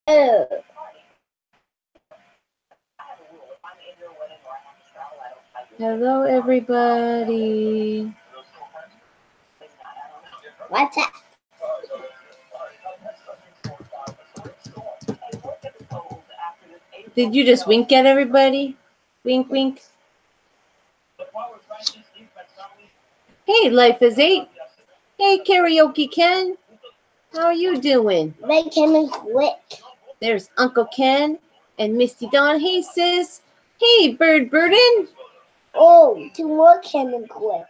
Oh. Hello, everybody. What's that? Did you just wink at everybody? Wink, wink. Hey, Life is 8. Hey, Karaoke Ken. How are you doing? They came in quick. There's Uncle Ken and Misty Dawn. Hey, sis. Hey, Bird Burden. Oh, 2 more came in quick.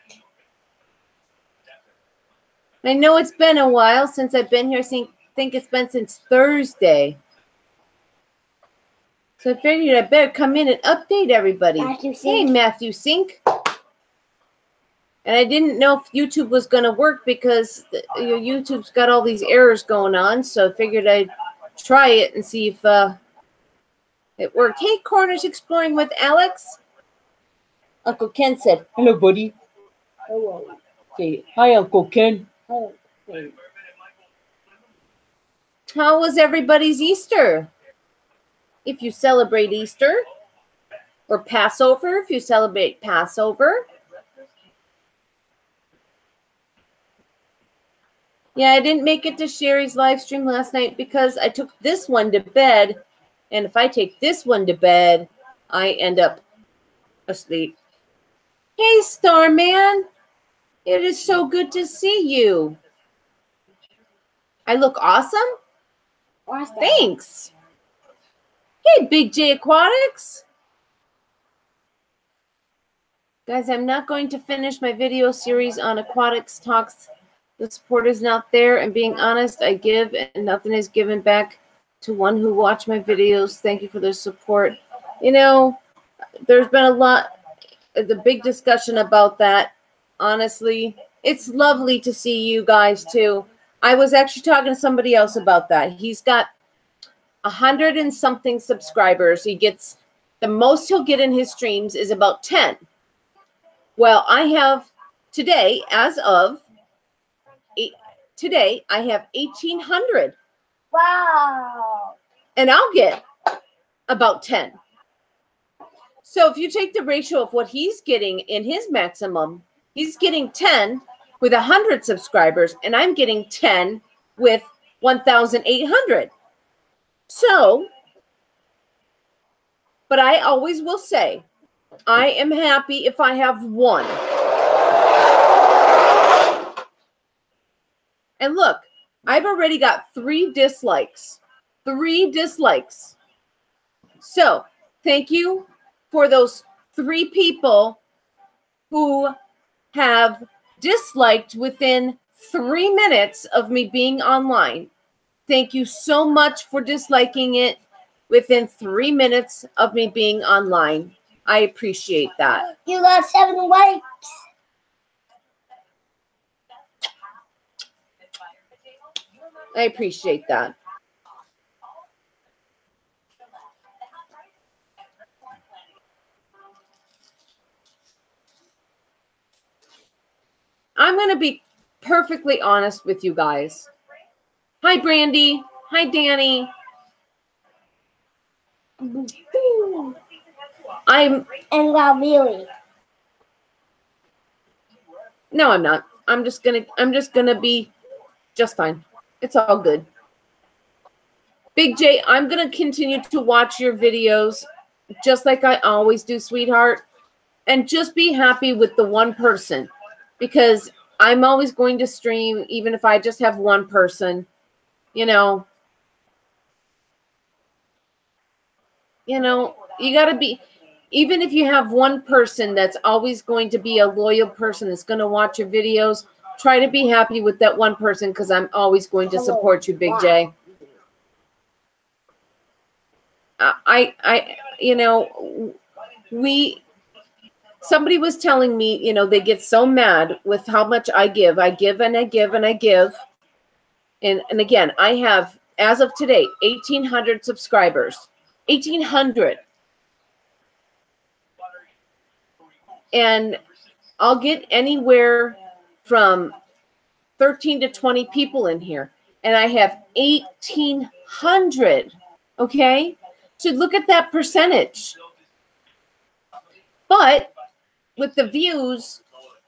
I know it's been a while since I've been here. I think it's been since Thursday. So I figured I better come in and update everybody. Hey, Matthew Sink. And I didn't know if YouTube was going to work because YouTube's got all these errors going on. So I figured I'd try it and see if it worked. Hey, Corners Exploring with Alex. Uncle Ken said, hello, buddy. Hello. Say, hi, Uncle Ken. Oh. How was everybody's Easter? If you celebrate Easter, or Passover, if you celebrate Passover. Yeah, I didn't make it to Sherry's live stream last night because I took this one to bed, and if I take this one to bed, I end up asleep. Hey, Starman. It is so good to see you. I look awesome? Awesome. Thanks. Hey, Big J Aquatics. Guys, I'm not going to finish my video series on aquatics talks. The support is not there, and being honest, I give and nothing is given back to one who watched my videos. Thank you for their support. You know, there's been a lot, the big discussion about that. Honestly, it's lovely to see you guys too. I was actually talking to somebody else about that. He's got 100 and something subscribers. He gets, the most he'll get in his streams is about 10. Well, I have today, as of today, I have 1,800. Wow. And I'll get about 10. So if you take the ratio of what he's getting in his maximum, he's getting 10 with 100 subscribers, and I'm getting 10 with 1,800. So, but I always will say, I am happy if I have one. And look, I've already got 3 dislikes. 3 dislikes. So, thank you for those 3 people who have disliked within 3 minutes of me being online. Thank you so much for disliking it within 3 minutes of me being online. I appreciate that. You got 7 likes. I appreciate that. I'm going to be perfectly honest with you guys. Hi, Brandy. Hi, Danny. And Billy. No, I'm not. I'm just gonna be just fine. It's all good. Big J, I'm gonna continue to watch your videos just like I always do, sweetheart. And just be happy with the one person, because I'm always going to stream even if I just have one person. You know, you got to be, even if you have one person that's always going to be a loyal person that's going to watch your videos, try to be happy with that one person, because I'm always going to support you, Big J. Somebody was telling me, they get so mad with how much I give. I give and I give and I give. And again, I have, as of today, 1,800 subscribers. 1,800. And I'll get anywhere from 13 to 20 people in here. And I have 1,800 Okay? Should look at that percentage. But with the views,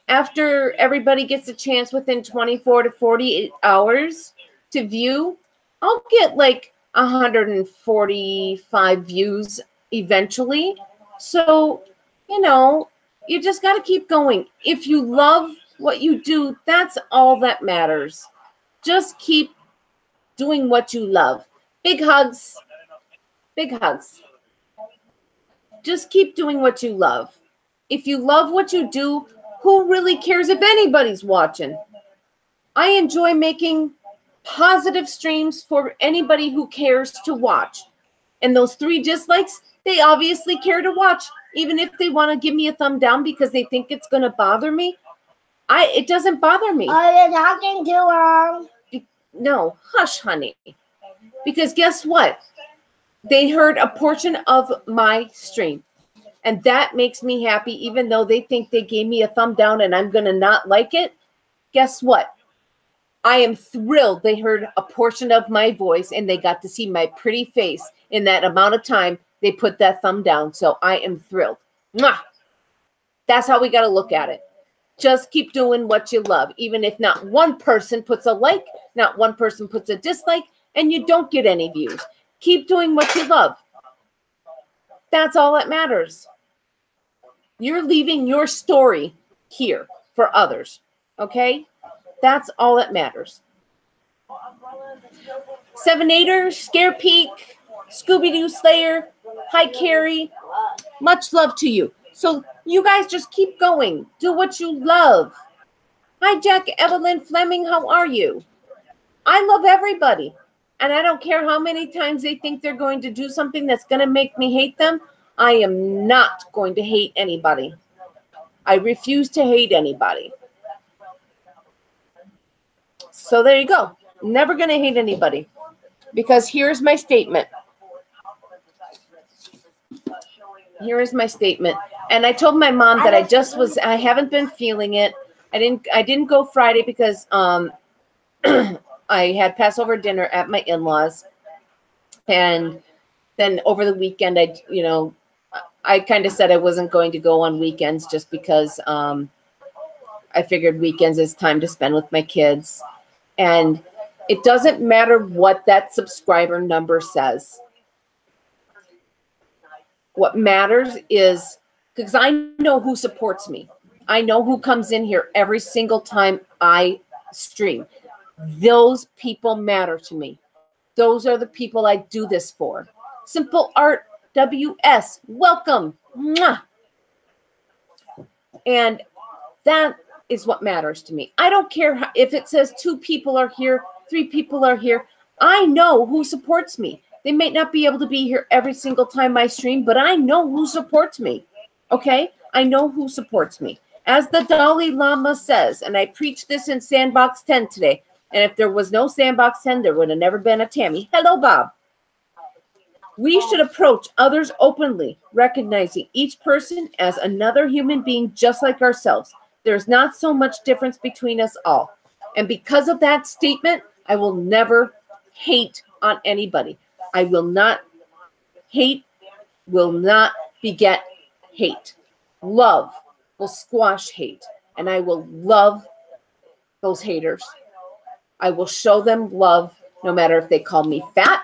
after everybody gets a chance within 24 to 48 hours to view, I'll get like 145 views eventually. So, you know, you just got to keep going. If you love what you do, that's all that matters. Just keep doing what you love. Big hugs. Big hugs. Just keep doing what you love. If you love what you do, who really cares if anybody's watching? I enjoy making positive streams for anybody who cares to watch. And those 3 dislikes, they obviously care to watch. Even if they want to give me a thumb down because they think it's going to bother me, it doesn't bother me. Are you talking to her? No, hush, honey. Because guess what? They heard a portion of my stream. And that makes me happy, even though they think they gave me a thumb down and I'm going to not like it. Guess what? I am thrilled they heard a portion of my voice and they got to see my pretty face in that amount of time they put that thumb down. So I am thrilled. Mwah! That's how we got to look at it. Just keep doing what you love. Even if not one person puts a like, not one person puts a dislike, and you don't get any views. Keep doing what you love. That's all that matters. You're leaving your story here for others, okay? That's all that matters. 7-8er, Scare Peek, Scooby-Doo Slayer, hi Carrie. Much love to you. So you guys just keep going. Do what you love. Hi Jack Evelyn Fleming, how are you? I love everybody. And I don't care how many times they think they're going to do something that's going to make me hate them. I am not going to hate anybody. I refuse to hate anybody. So there you go. Never going to hate anybody. Because here's my statement. Here is my statement. And I told my mom that I haven't been feeling it. I didn't go Friday because I had Passover dinner at my in-laws. And then over the weekend, I kind of said I wasn't going to go on weekends just because I figured weekends is time to spend with my kids. And it doesn't matter what that subscriber number says. What matters is, because I know who supports me. I know who comes in here every single time I stream. Those people matter to me. Those are the people I do this for. Simple Art WS, welcome. Mwah. And that is what matters to me. I don't care if it says 2 people are here, 3 people are here. I know who supports me. They may not be able to be here every single time I stream, but I know who supports me. Okay? I know who supports me. As the Dalai Lama says, and I preached this in Sandbox 10 today, and if there was no Sandbox 10, there would have never been a Tammy. Hello, Bob. We should approach others openly, recognizing each person as another human being just like ourselves. There's not so much difference between us all. And because of that statement, I will never hate on anybody. I will not hate, will not beget hate. Love will squash hate. And I will love those haters. I will show them love no matter if they call me fat,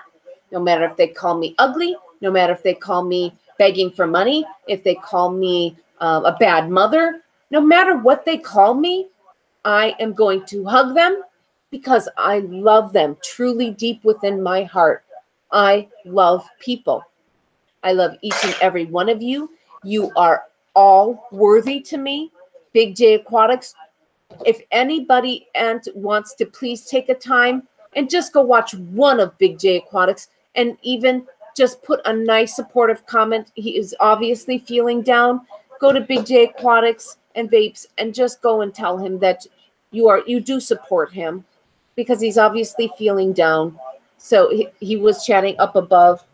no matter if they call me ugly, no matter if they call me begging for money, if they call me a bad mother, no matter what they call me, I am going to hug them because I love them truly deep within my heart. I love people. I love each and every one of you. You are all worthy to me. Big J Aquatics. If anybody wants to please take a time and just go watch one of Big J Aquatics and even just put a nice supportive comment. He is obviously feeling down. Go to Big J Aquatics and Vapes and just go and tell him that you do support him because he's obviously feeling down. So he was chatting up above.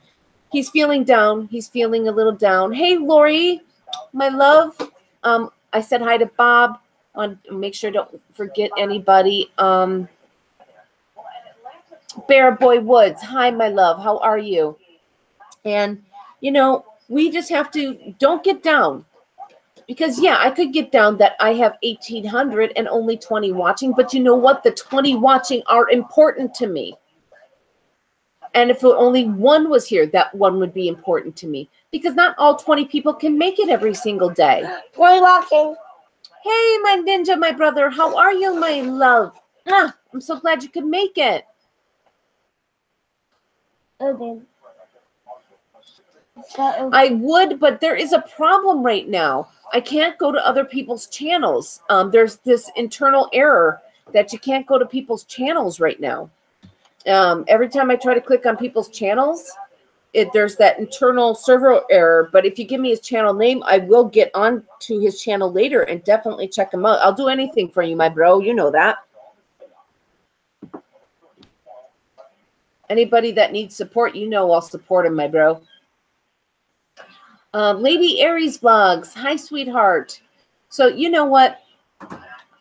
He's feeling down. He's feeling a little down. Hey, Lori, my love. I said hi to Bob. I want to make sure I don't forget anybody. Bear Boy Woods. Hi, my love. How are you? And, you know, we just have to, don't get down. Because, yeah, I could get down that I have 1,800 and only 20 watching. But you know what? The 20 watching are important to me. And if only one was here, that one would be important to me. Because not all 20 people can make it every single day. 20 watching. Hey, my ninja, my brother. How are you, my love? Ah, I'm so glad you could make it. Open. I would, but there is a problem right now. I can't go to other people's channels. There's this internal error that you can't go to people's channels right now. Every time I try to click on people's channels, there's that internal server error. But if you give me his channel name, I will get on to his channel later and definitely check him out. I'll do anything for you, my bro. You know that. Anybody that needs support, you know I'll support him, my bro. Lady Aries Vlogs. Hi, sweetheart. So you know what?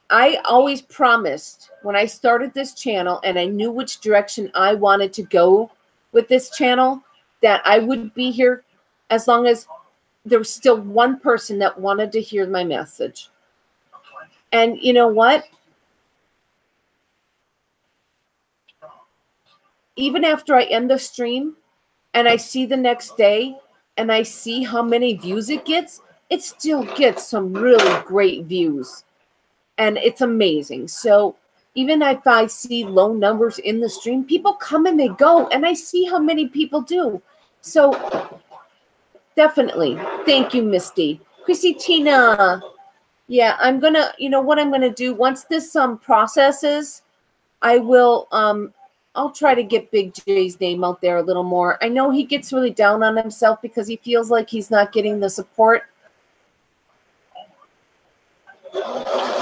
I always promised when I started this channel and I knew which direction I wanted to go with this channel that I would be here as long as there was still one person that wanted to hear my message. And you know what? Even after I end the stream and I see the next day and I see how many views it still gets some really great views. And it's amazing. So even if I see low numbers in the stream, people come and they go, and I see how many people do. So definitely. Thank you, Misty. Chrissy Tina. Yeah, I'm going to, you know what I'm going to do? Once this processes, I will, I'll try to get Big J's name out there a little more. I know he gets really down on himself because he feels like he's not getting the support.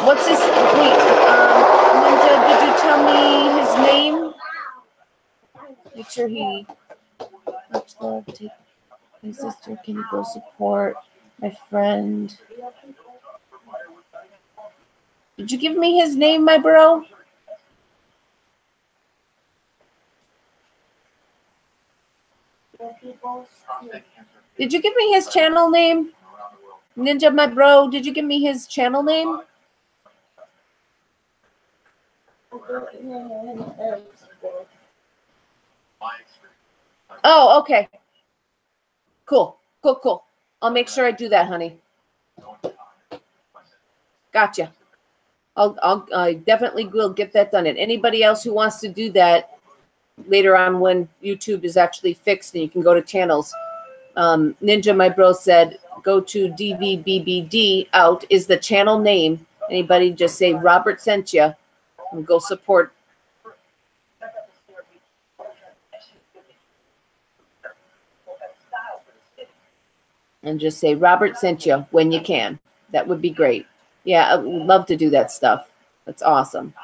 What's his, wait, Ninja, did you tell me his name? Make sure he, much love, take my sister, can you go support my friend? Did you give me his name, my bro? Did you give me his channel name? Ninja, my bro, did you give me his channel name? Oh, okay. Cool. Cool, cool. I'll make sure I do that, honey. Gotcha. I definitely will get that done. And anybody else who wants to do that later on when YouTube is actually fixed and you can go to channels. Ninja, my bro, said, go to DVBBD out is the channel name. Anybody just say Robert sent you and go support. And just say Robert sent you when you can. That would be great. Yeah, I would love to do that stuff. That's awesome.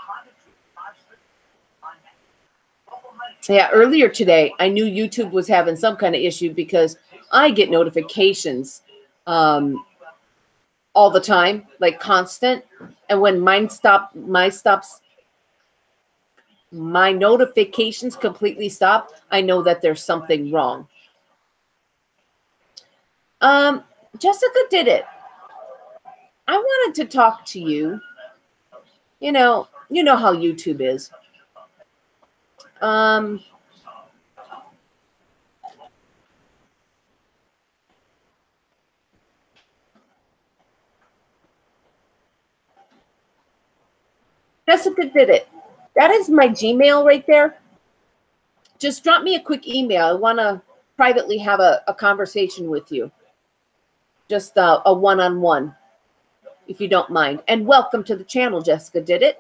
Yeah, earlier today, I knew YouTube was having some kind of issue because I get notifications all the time, like constant. And when my notifications completely stop, I know that there's something wrong. Jessica did it. I wanted to talk to you. You know how YouTube is. Jessica did it. That is my Gmail right there. Just drop me a quick email. I want to privately have a conversation with you. Just a one-on-one, if you don't mind. And welcome to the channel, Jessica did it.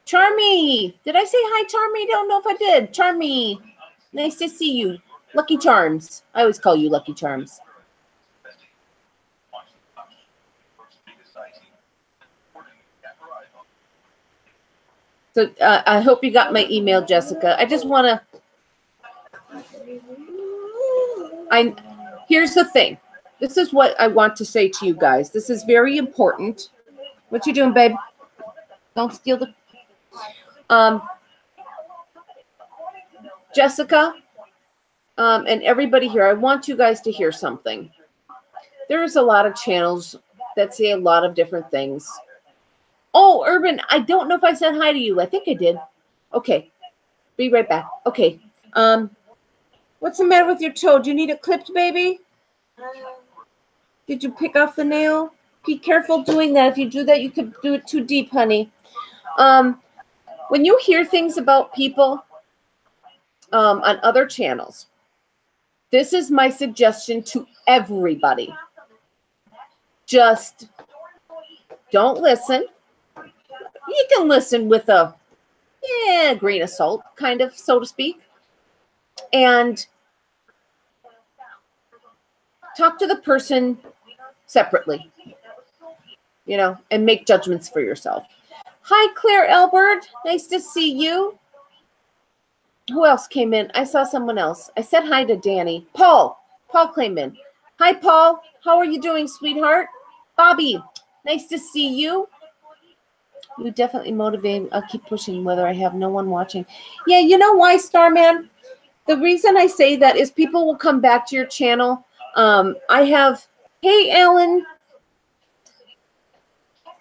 Charmy. Did I say hi, Charmy? Don't know if I did. Charmy. Nice to see you. Lucky Charms. I always call you Lucky Charms. So I hope you got my email, Jessica. I just want to... Here's the thing. This is what I want to say to you guys. This is very important. What you doing, babe? Don't steal the... Jessica, and everybody here, I want you guys to hear something. There's a lot of channels that say a lot of different things. Oh, Urban, I don't know if I said hi to you. I think I did. Okay. Be right back. Okay. What's the matter with your toe? Do you need it clipped, baby? Did you pick off the nail? Be careful doing that. If you do that, you could do it too deep, honey. When you hear things about people on other channels, this is my suggestion to everybody. Just don't listen. You can listen with a grain of salt, kind of, so to speak. And talk to the person separately, you know, and make judgments for yourself. Hi, Claire Elbert. Nice to see you. Who else came in? I saw someone else. I said hi to Danny. Paul. Paul came in. Hi, Paul. How are you doing, sweetheart? Bobby. Nice to see you. You definitely motivate. I'll keep pushing whether I have no one watching. Yeah, you know why, Starman? The reason I say that is people will come back to your channel. Hey, Ellen.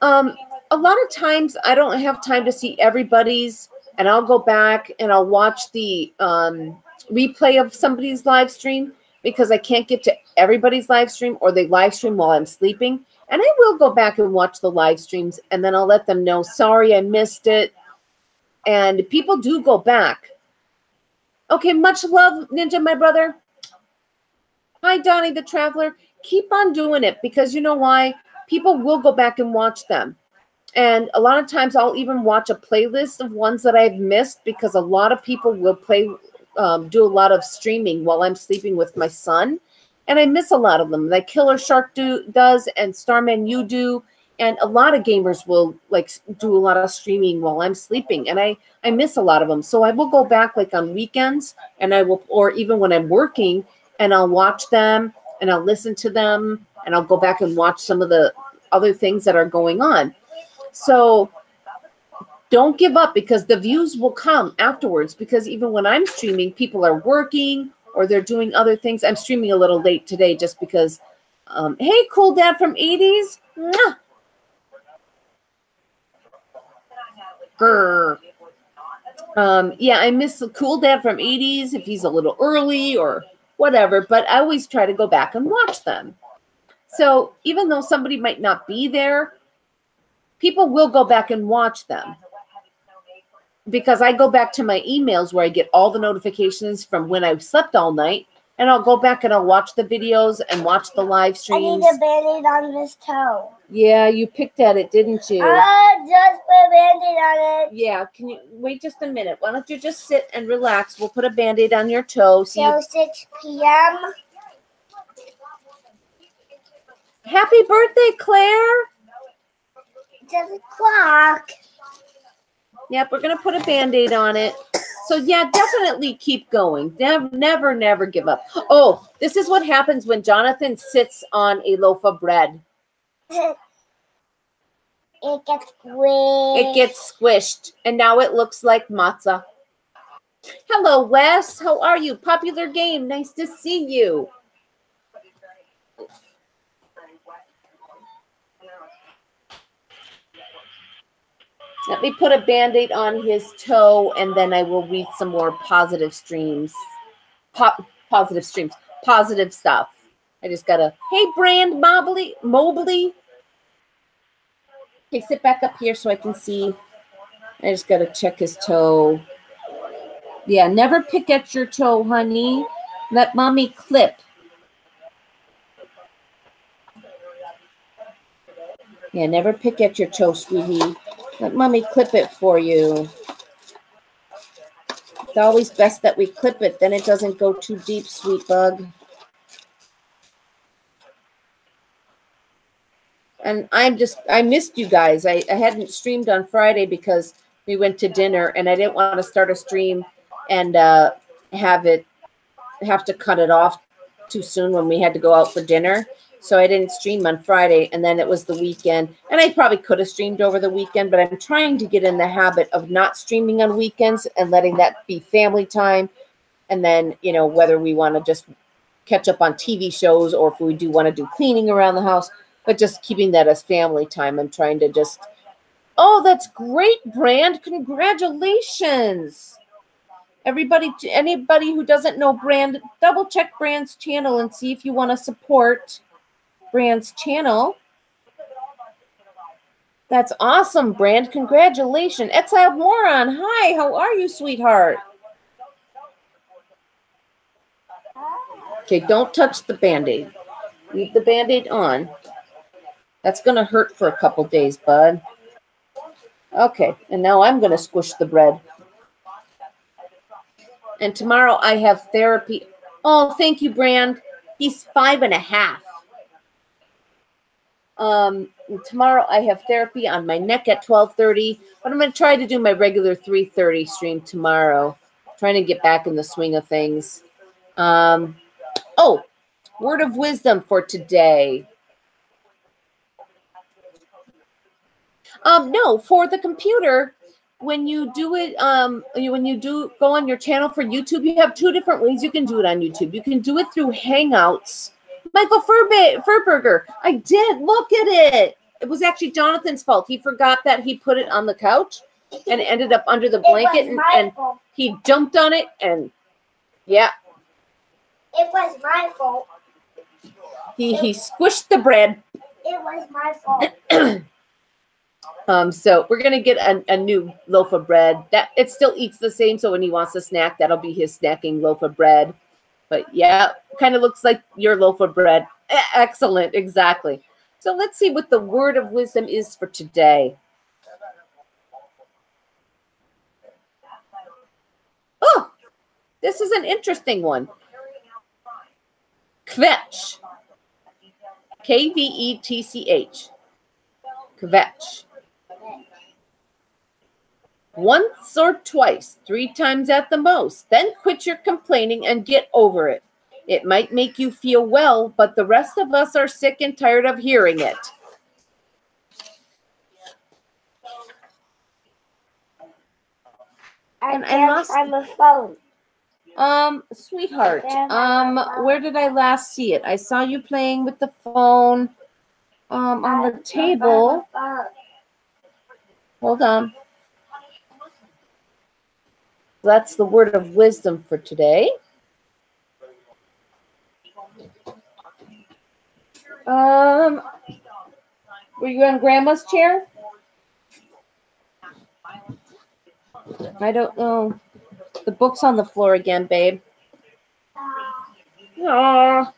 A lot of times I don't have time to see everybody's, and I'll go back and I'll watch the replay of somebody's live stream because I can't get to everybody's live stream, or they live stream while I'm sleeping. And I will go back and watch the live streams, and then I'll let them know, sorry, I missed it. And people do go back. Okay, much love, Ninja, my brother. Hi, Donnie the Traveler. Keep on doing it, because you know why? People will go back and watch them. And a lot of times I'll even watch a playlist of ones that I've missed, because a lot of people will do a lot of streaming while I'm sleeping with my son. And I miss a lot of them. Like Killer Shark does, and Starman you do. And a lot of gamers will do a lot of streaming while I'm sleeping. And I miss a lot of them. So I will go back like on weekends, and or even when I'm working, and I'll watch them and I'll listen to them, and I'll go back and watch some of the other things that are going on. So don't give up, because the views will come afterwards, because even when I'm streaming, people are working or they're doing other things. I'm streaming a little late today just because, hey, Cool Dad from 80s. Mwah! Grr. Yeah, I miss the Cool Dad from 80s if he's a little early or whatever, but I always try to go back and watch them. So even though somebody might not be there, people will go back and watch them, because I go back to my emails where I get all the notifications from when I slept all night, and I'll go back and I'll watch the videos and watch the live streams. I need a Band-Aid on this toe. Yeah, you picked at it, didn't you? Just put a Band-Aid on it. Yeah, can you wait just a minute? Why don't you just sit and relax? We'll put a Band-Aid on your toe. Till 6 p.m. Happy birthday, Claire. 10 o'clock. Yep, we're going to put a Band-Aid on it. So, yeah, definitely keep going. Never, never give up. Oh, this is what happens when Jonathan sits on a loaf of bread. It gets squished. It gets squished, and now it looks like matzah. Hello, Wes. How are you? Popular Game. Nice to see you. Let me put a Band-Aid on his toe, and then I will read some more positive streams. Positive streams. Positive stuff. I just got to, hey, Brand Mobley. Okay, sit back up here so I can see. I just got to check his toe. Yeah, never pick at your toe, honey. Let mommy clip. Yeah, never pick at your toe, sweetie. Let mommy clip it for you. It's always best that we clip it. Then it doesn't go too deep, sweet bug. And I missed you guys. I hadn't streamed on Friday because we went to dinner, and I didn't want to start a stream and have to cut it off too soon when we had to go out for dinner. So I didn't stream on Friday, and then it was the weekend. And I probably could have streamed over the weekend, but I'm trying to get in the habit of not streaming on weekends and letting that be family time And then, you know, whether we want to just catch up on TV shows or if we do want to do cleaning around the house, but just keeping that as family time and trying to just, oh, that's great, Brand. Congratulations. Everybody, anybody who doesn't know Brand, double check Brand's channel and see if you want to support Brand's channel. That's awesome, Brand. Congratulations. Exiled Moron. Hi, how are you, sweetheart? Okay, don't touch the Band-Aid. Leave the Band-Aid on. That's going to hurt for a couple days, bud. Okay, and now I'm going to squish the bread. And tomorrow I have therapy. Oh, thank you, Brand. He's 5.5. Tomorrow I have therapy on my neck at 12:30, but I'm going to try to do my regular 3:30 stream tomorrow. Trying to get back in the swing of things. Oh, word of wisdom for today. No, for the computer, when you do it, when you do go on your channel for YouTube, you have 2 different ways you can do it on YouTube. You can do it through Hangouts. Michael Furberger, I did. Look at it. It was actually Jonathan's fault. He forgot that he put it on the couch and it ended up under the blanket, and he jumped on it, and yeah. It was my fault. He squished the bread. It was my fault. So we're gonna get a new loaf of bread. That it still eats the same. So when he wants a snack, that'll be his snacking loaf of bread. But yeah, kind of looks like your loaf of bread. Excellent, exactly. So let's see what the word of wisdom is for today. Oh, this is an interesting one. Kvetch. Kvetch. Kvetch. Once or twice, 3 times at the most. Then quit your complaining and get over it. It might make you feel well, but the rest of us are sick and tired of hearing it. I can't find my phone. Sweetheart, where did I last see it? I saw you playing with the phone on the table. Hold on. That's the word of wisdom for today. Were you on Grandma's chair? I don't know. The book's on the floor again, babe. Aww.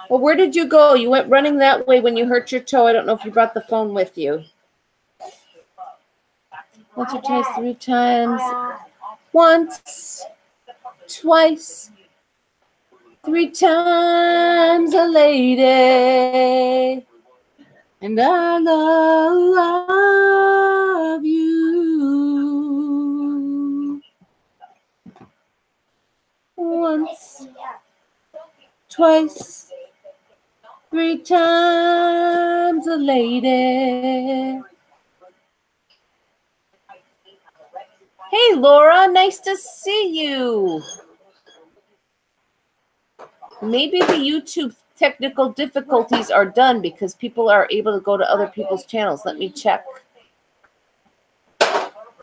Well, where did you go? You went running that way when you hurt your toe. I don't know if you brought the phone with you. Once or twice, 3 times. Once, twice, 3 times a lady. And I love you. Once, twice, 3 times a lady. Hey, Laura, nice to see you. Maybe the YouTube technical difficulties are done because people are able to go to other people's channels. Let me check.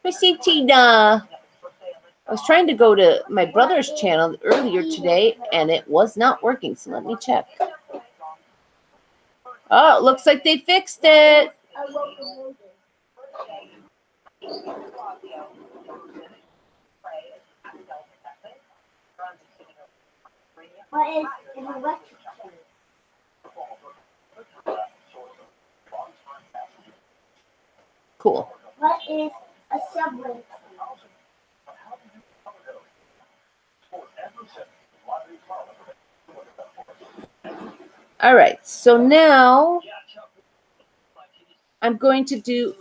Chrissy Tina. I was trying to go to my brother's channel earlier today, and it was not working, so let me check. Oh, it looks like they fixed it. What is an electric chair? Cool. What is a subway? All right, so now I'm going to do.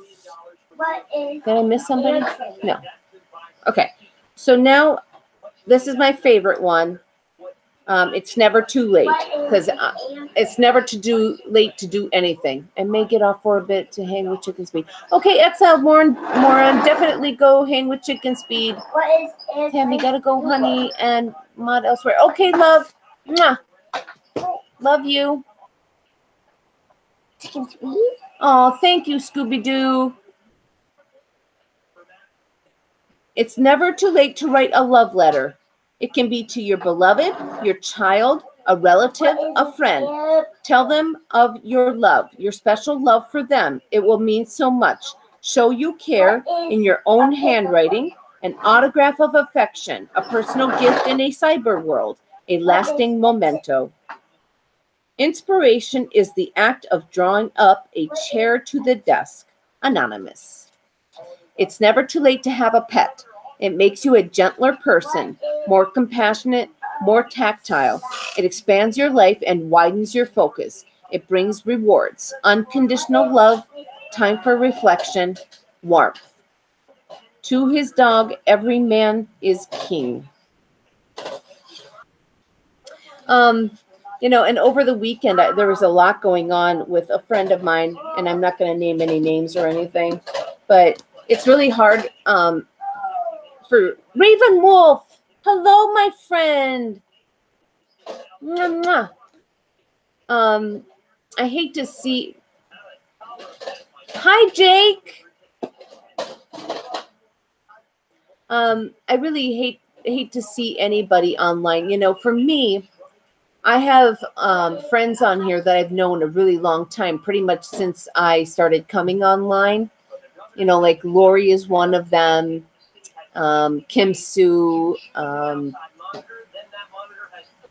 What is? Did I miss somebody? No. Okay, so now this is my favorite one. It's never too late, because it's never late to do anything. I may get off for a bit to hang with Chicken Speed. Okay, XL, Moran, definitely go hang with Chicken Speed. Tammy, gotta go, honey, and mod elsewhere. Okay, love. Mwah. Love you. Chicken Speed? Oh, thank you, Scooby-Doo. It's never too late to write a love letter. It can be to your beloved, your child, a relative, a friend. Tell them of your love, your special love for them. It will mean so much. Show you care in your own handwriting, an autograph of affection, a personal gift in a cyber world, a lasting memento. Inspiration is the act of drawing up a chair to the desk. Anonymous. It's never too late to have a pet. It makes you a gentler person, more compassionate, more tactile. It expands your life and widens your focus. It brings rewards, unconditional love, time for reflection, warmth. To his dog, every man is king. You know, and over the weekend, there was a lot going on with a friend of mine, and I'm not going to name any names or anything, but it's really hard for Raven Wolf. Hello, my friend. Mwah, mwah. I hate to see. Hi, Jake. I really hate to see anybody online. You know, for me, I have friends on here that I've known a really long time, pretty much since I started coming online. You know, like Lori is one of them, Kim Sue,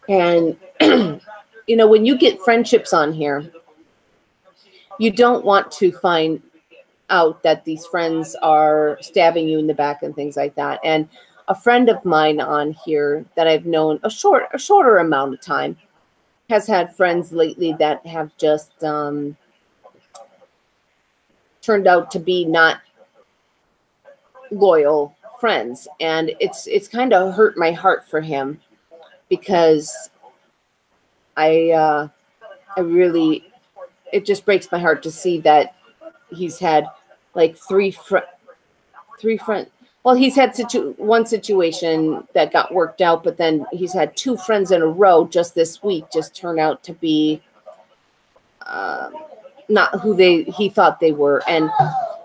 and, you know, when you get friendships on here, you don't want to find out that these friends are stabbing you in the back and things like that. And a friend of mine on here that I've known a shorter amount of time has had friends lately that have just turned out to be not loyal friends, and it's kind of hurt my heart for him, because I really, it just breaks my heart to see that he's had like three friends. Well, he's had one situation that got worked out, but then he's had two friends in a row just this week just turn out to be not who he thought they were. And,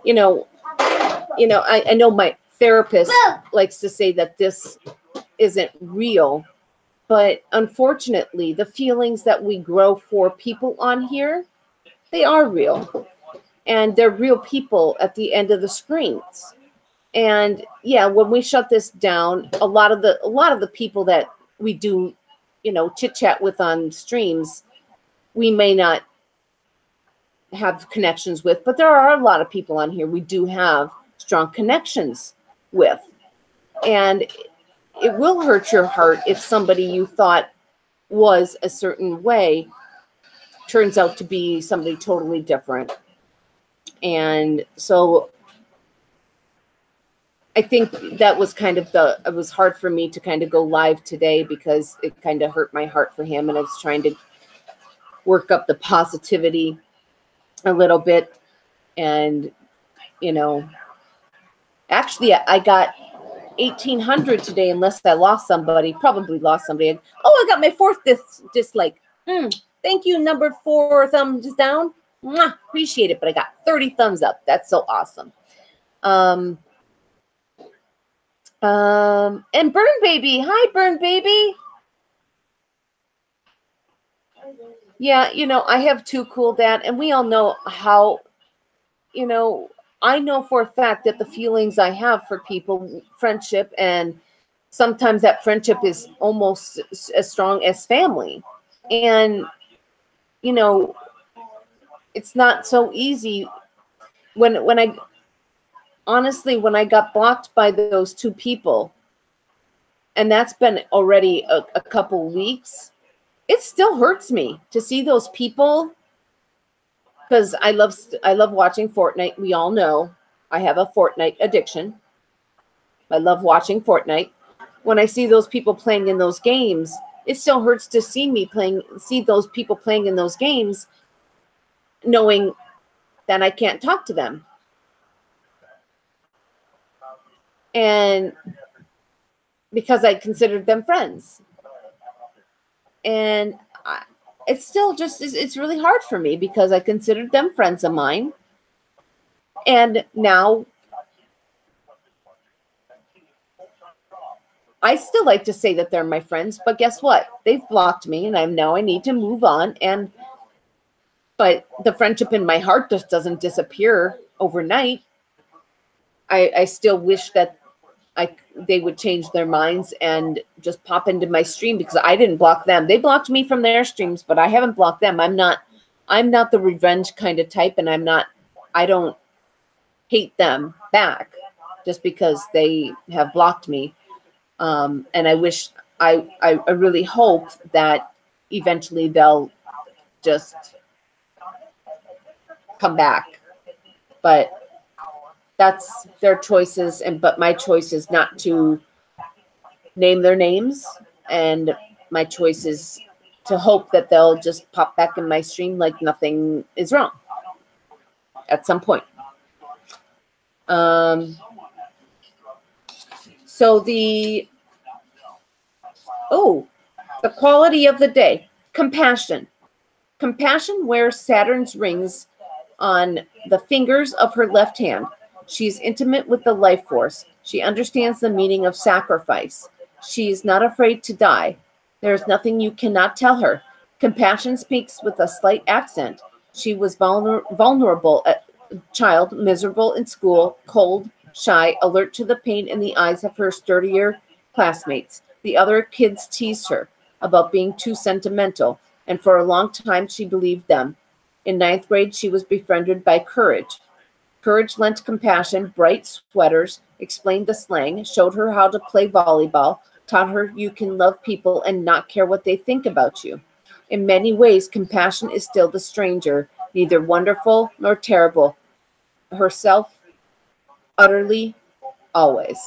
you know, I know my therapist likes to say that this isn't real, but unfortunately, the feelings that we grow for people on here, they are real. And they're real people at the end of the screens. And yeah, when we shut this down, a lot of the people that we do, you know, chit chat with on streams, we may not have connections with, but there are a lot of people on here we do have strong connections with. And it will hurt your heart if somebody you thought was a certain way turns out to be somebody totally different. And so I think that was kind of it was hard for me to kind of go live today, because it kind of hurt my heart for him. And I was trying to work up the positivity a little bit. And, you know, actually I got 1,800 today, unless I lost somebody, probably lost somebody. Oh, I got my fourth dislike. Thank you, number 4 thumbs down. Mwah, appreciate it. But I got 30 thumbs up. That's so awesome. And Burn Baby. Hi, Burn Baby. Yeah, you know, I have two cool dad, and we all know how, you know, I know for a fact that the feelings I have for people, friendship, and sometimes that friendship is almost as strong as family. And, you know, it's not so easy when I got blocked by those two people, and that's been already a couple weeks, it still hurts me to see those people, because I love watching Fortnite. We all know I have a Fortnite addiction. I love watching Fortnite. When I see those people playing in those games, it still hurts to see those people playing in those games, knowing that I can't talk to them. And because I considered them friends. And it's still just, it's really hard for me because I considered them friends of mine. And now I still like to say that they're my friends, but guess what? They've blocked me, and I need to move on. But the friendship in my heart just doesn't disappear overnight. I still wish that they would change their minds and just pop into my stream, because I didn't block them. They blocked me from their streams, but I haven't blocked them. I'm not the revenge kind of type, and I don't hate them back just because they have blocked me. And I really hope that eventually they'll just come back. But that's their choices, but my choice is not to name their names, and my choice is to hope that they'll just pop back in my stream like nothing is wrong at some point. So the quality of the day. Compassion. Compassion wears Saturn's rings on the fingers of her left hand. She is intimate with the life force. She understands the meaning of sacrifice. She is not afraid to die. There is nothing you cannot tell her. Compassion speaks with a slight accent. She was vulnerable at child, miserable in school, cold, shy, alert to the pain in the eyes of her sturdier classmates. The other kids teased her about being too sentimental, and for a long time she believed them. In 9th grade, she was befriended by Courage. Courage lent compassion, bright sweaters, explained the slang, showed her how to play volleyball, taught her you can love people and not care what they think about you. In many ways, compassion is still the stranger, neither wonderful nor terrible. Herself, utterly, always.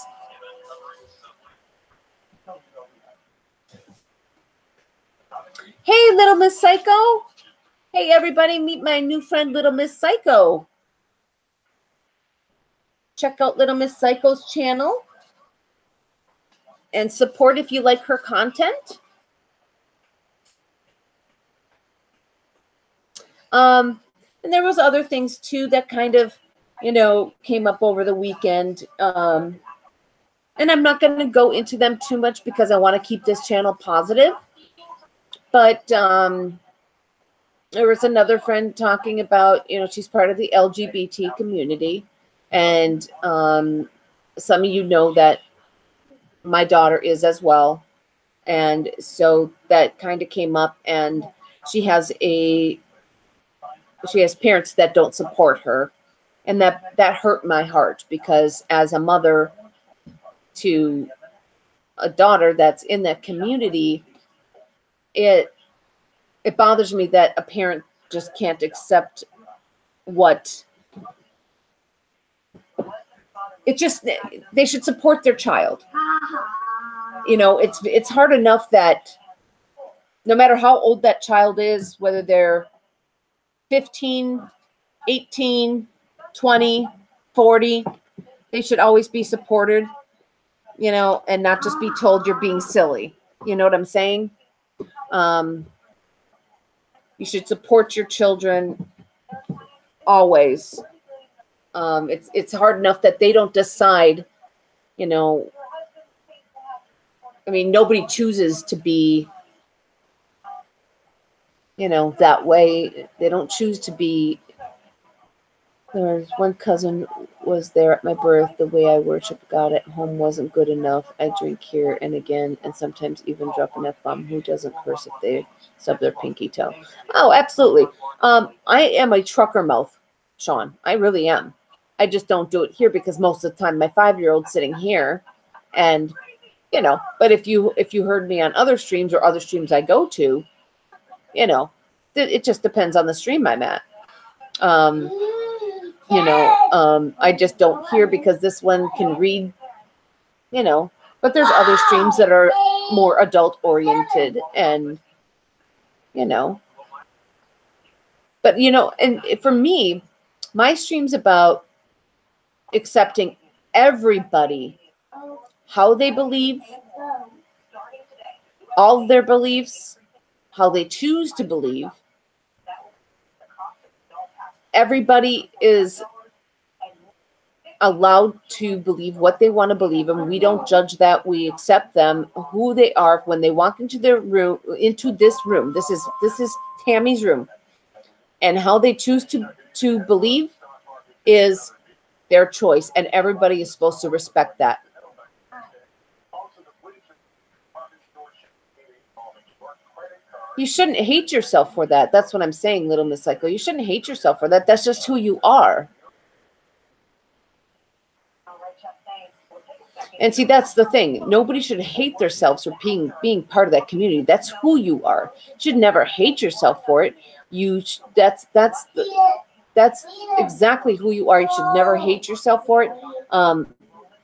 Hey, Little Miss Psycho. Hey, everybody, meet my new friend, Little Miss Psycho. Check out Little Miss Psycho's channel and support if you like her content. And there was other things too that kind of, came up over the weekend. And I'm not going to go into them too much because I want to keep this channel positive. But there was another friend talking about, she's part of the LGBT community. And some of you know that my daughter is as well. And so that kind of came up, and she has parents that don't support her. And that hurt my heart, because as a mother to a daughter that's in that community, it bothers me that a parent just can't accept what they should support their child. It's hard enough that no matter how old that child is, whether they're 15, 18, 20, 40, they should always be supported, and not just be told you're being silly. You know what I'm saying? You should support your children always. It's hard enough that they don't decide, nobody chooses to be, that way. They don't choose to be. There's one cousin was there at my birth. The way I worship God at home wasn't good enough. I drink here and again, and sometimes even drop an F-bomb. Who doesn't curse if they stub their pinky toe? Oh, absolutely. I am a trucker mouth, Sean. I really am. I just don't do it here because most of the time my 5-year-old's sitting here, and but if you heard me on other streams or other streams I go to, it just depends on the stream I'm at. I just don't hear because this one can read, But there's other streams that are more adult oriented and, you know. But, you know, and for me, my stream's about accepting everybody, how they believe, all of their beliefs, how they choose to believe. Everybody is allowed to believe what they want to believe, and we don't judge that. We accept them, who they are, when they walk into their room, into this room. This is Tammy's room, and how they choose to believe is their choice, and everybody is supposed to respect that. You shouldn't hate yourself for that. That's what I'm saying, Little Miss Cycle. You shouldn't hate yourself for that. That's just who you are. And see, that's the thing. Nobody should hate themselves for being part of that community. That's who you are. You should never hate yourself for it. That's exactly who you are. You should never hate yourself for it.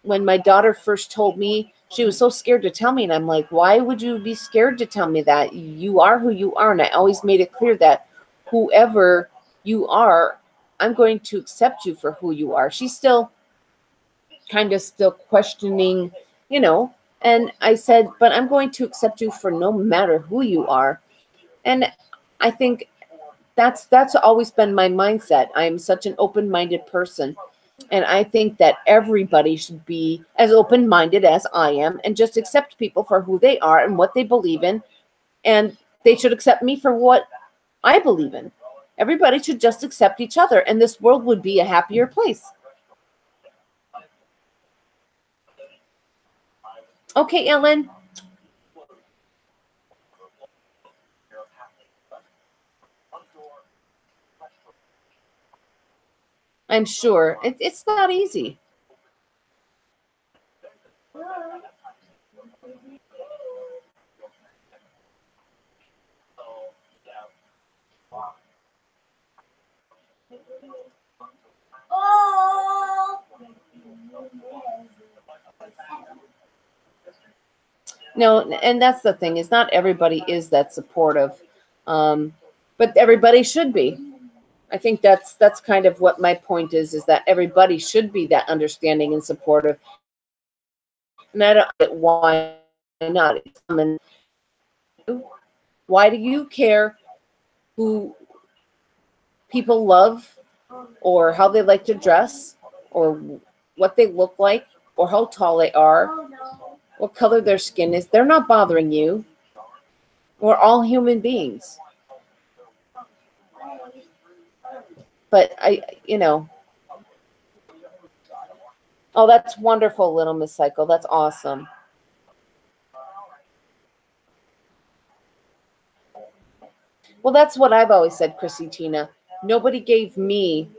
When my daughter first told me, she was so scared to tell me, and I'm like, why would you be scared to tell me that? You are who you are, and I always made it clear that whoever you are, I'm going to accept you for who you are. She's still kind of still questioning, you know, and I said, but I'm going to accept you for no matter who you are. And I think that's always been my mindset. I'm such an open-minded person, and I think that everybody should be as open-minded as I am and just accept people for who they are and what they believe in, and they should accept me for what I believe in. Everybody should just accept each other, and this world would be a happier place. Okay, Ellen. I'm sure it's not easy. No, and that's the thing, is not everybody is that supportive, but everybody should be. I think that's kind of what my point is that everybody should be that understanding and supportive. And I don't get why not. Why do you care who people love, or how they like to dress, or what they look like, or how tall they are, what color their skin is? They're not bothering you. We're all human beings. But oh, that's wonderful, Little Miss Cycle. That's awesome. Well, that's what I've always said, Chrissy Tina. Nobody gave me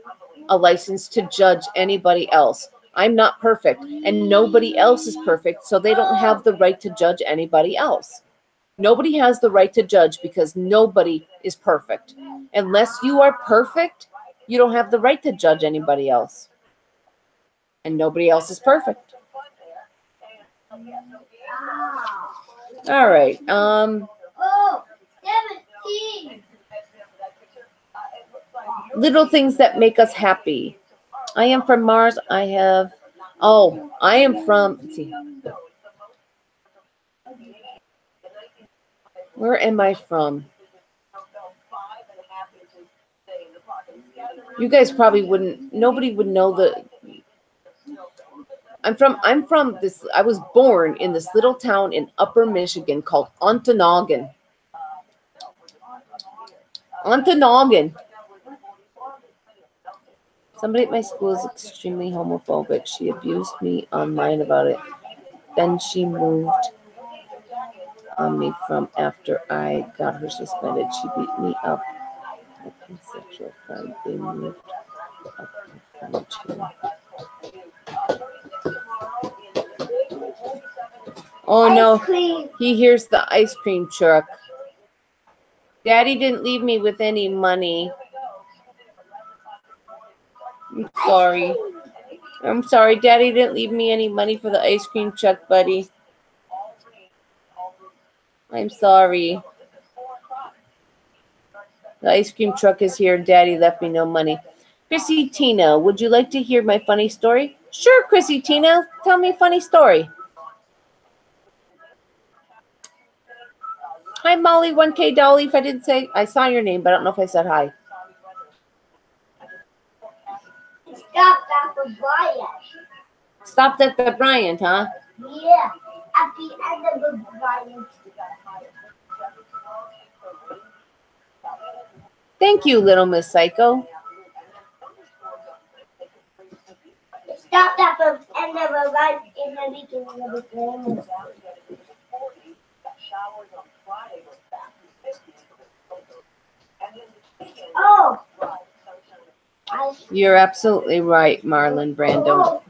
a license to judge anybody else. I'm not perfect, and nobody else is perfect, so they don't have the right to judge anybody else. Nobody has the right to judge because nobody is perfect. Unless you are perfect, you don't have the right to judge anybody else. And nobody else is perfect. All right. Little things that make us happy. I am from Mars. I am from, let's see. Where am I from? You guys probably wouldn't, nobody would know I'm from this, I was born in this little town in Upper Michigan called Ontonagon. Ontonagon. Somebody at my school is extremely homophobic. She abused me online about it. Then she moved on me from after I got her suspended. She beat me up. My pansexual friend, they moved up too. Oh no, he hears the ice cream truck. Daddy didn't leave me with any money. I'm sorry. Daddy didn't leave me any money for the ice cream truck, buddy. I'm sorry. The ice cream truck is here. Daddy left me no money. Chrissy Tina, would you like to hear my funny story? Sure, Chrissy Tina. Tell me a funny story. Hi, Molly 1K Dolly. If I didn't say, I saw your name, but I don't know if I said hi. Stop at the Bryant. Stopped at the Bryant, huh? Yeah, at the end of the Bryant. Thank you, little Miss Psycho. Stop at the end of the Bryant in the beginning of the game. Oh. You're absolutely right, Marlon Brando.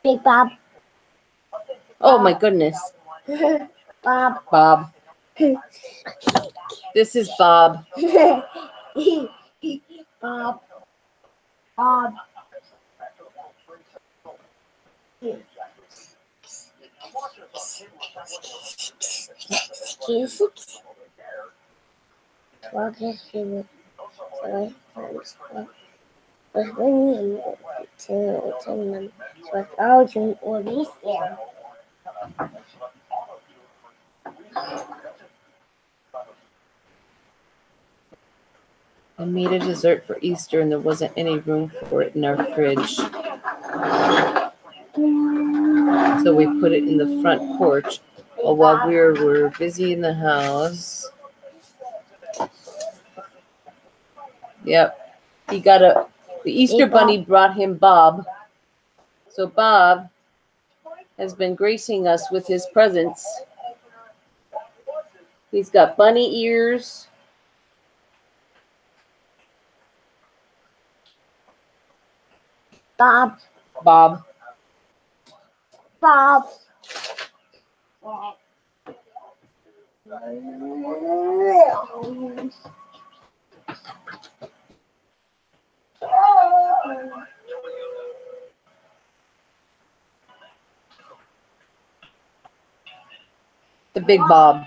Big Bob. Oh, my goodness. Bob. Bob. This is Bob. Bob. Bob. I made a dessert for Easter and there wasn't any room for it in our fridge. So we put it in the front porch while we were busy in the house. Yep. He got the Easter bunny brought him Bob. So Bob has been gracing us with his presence. He's got bunny ears. Bob. Bob. Bob. The big Bob.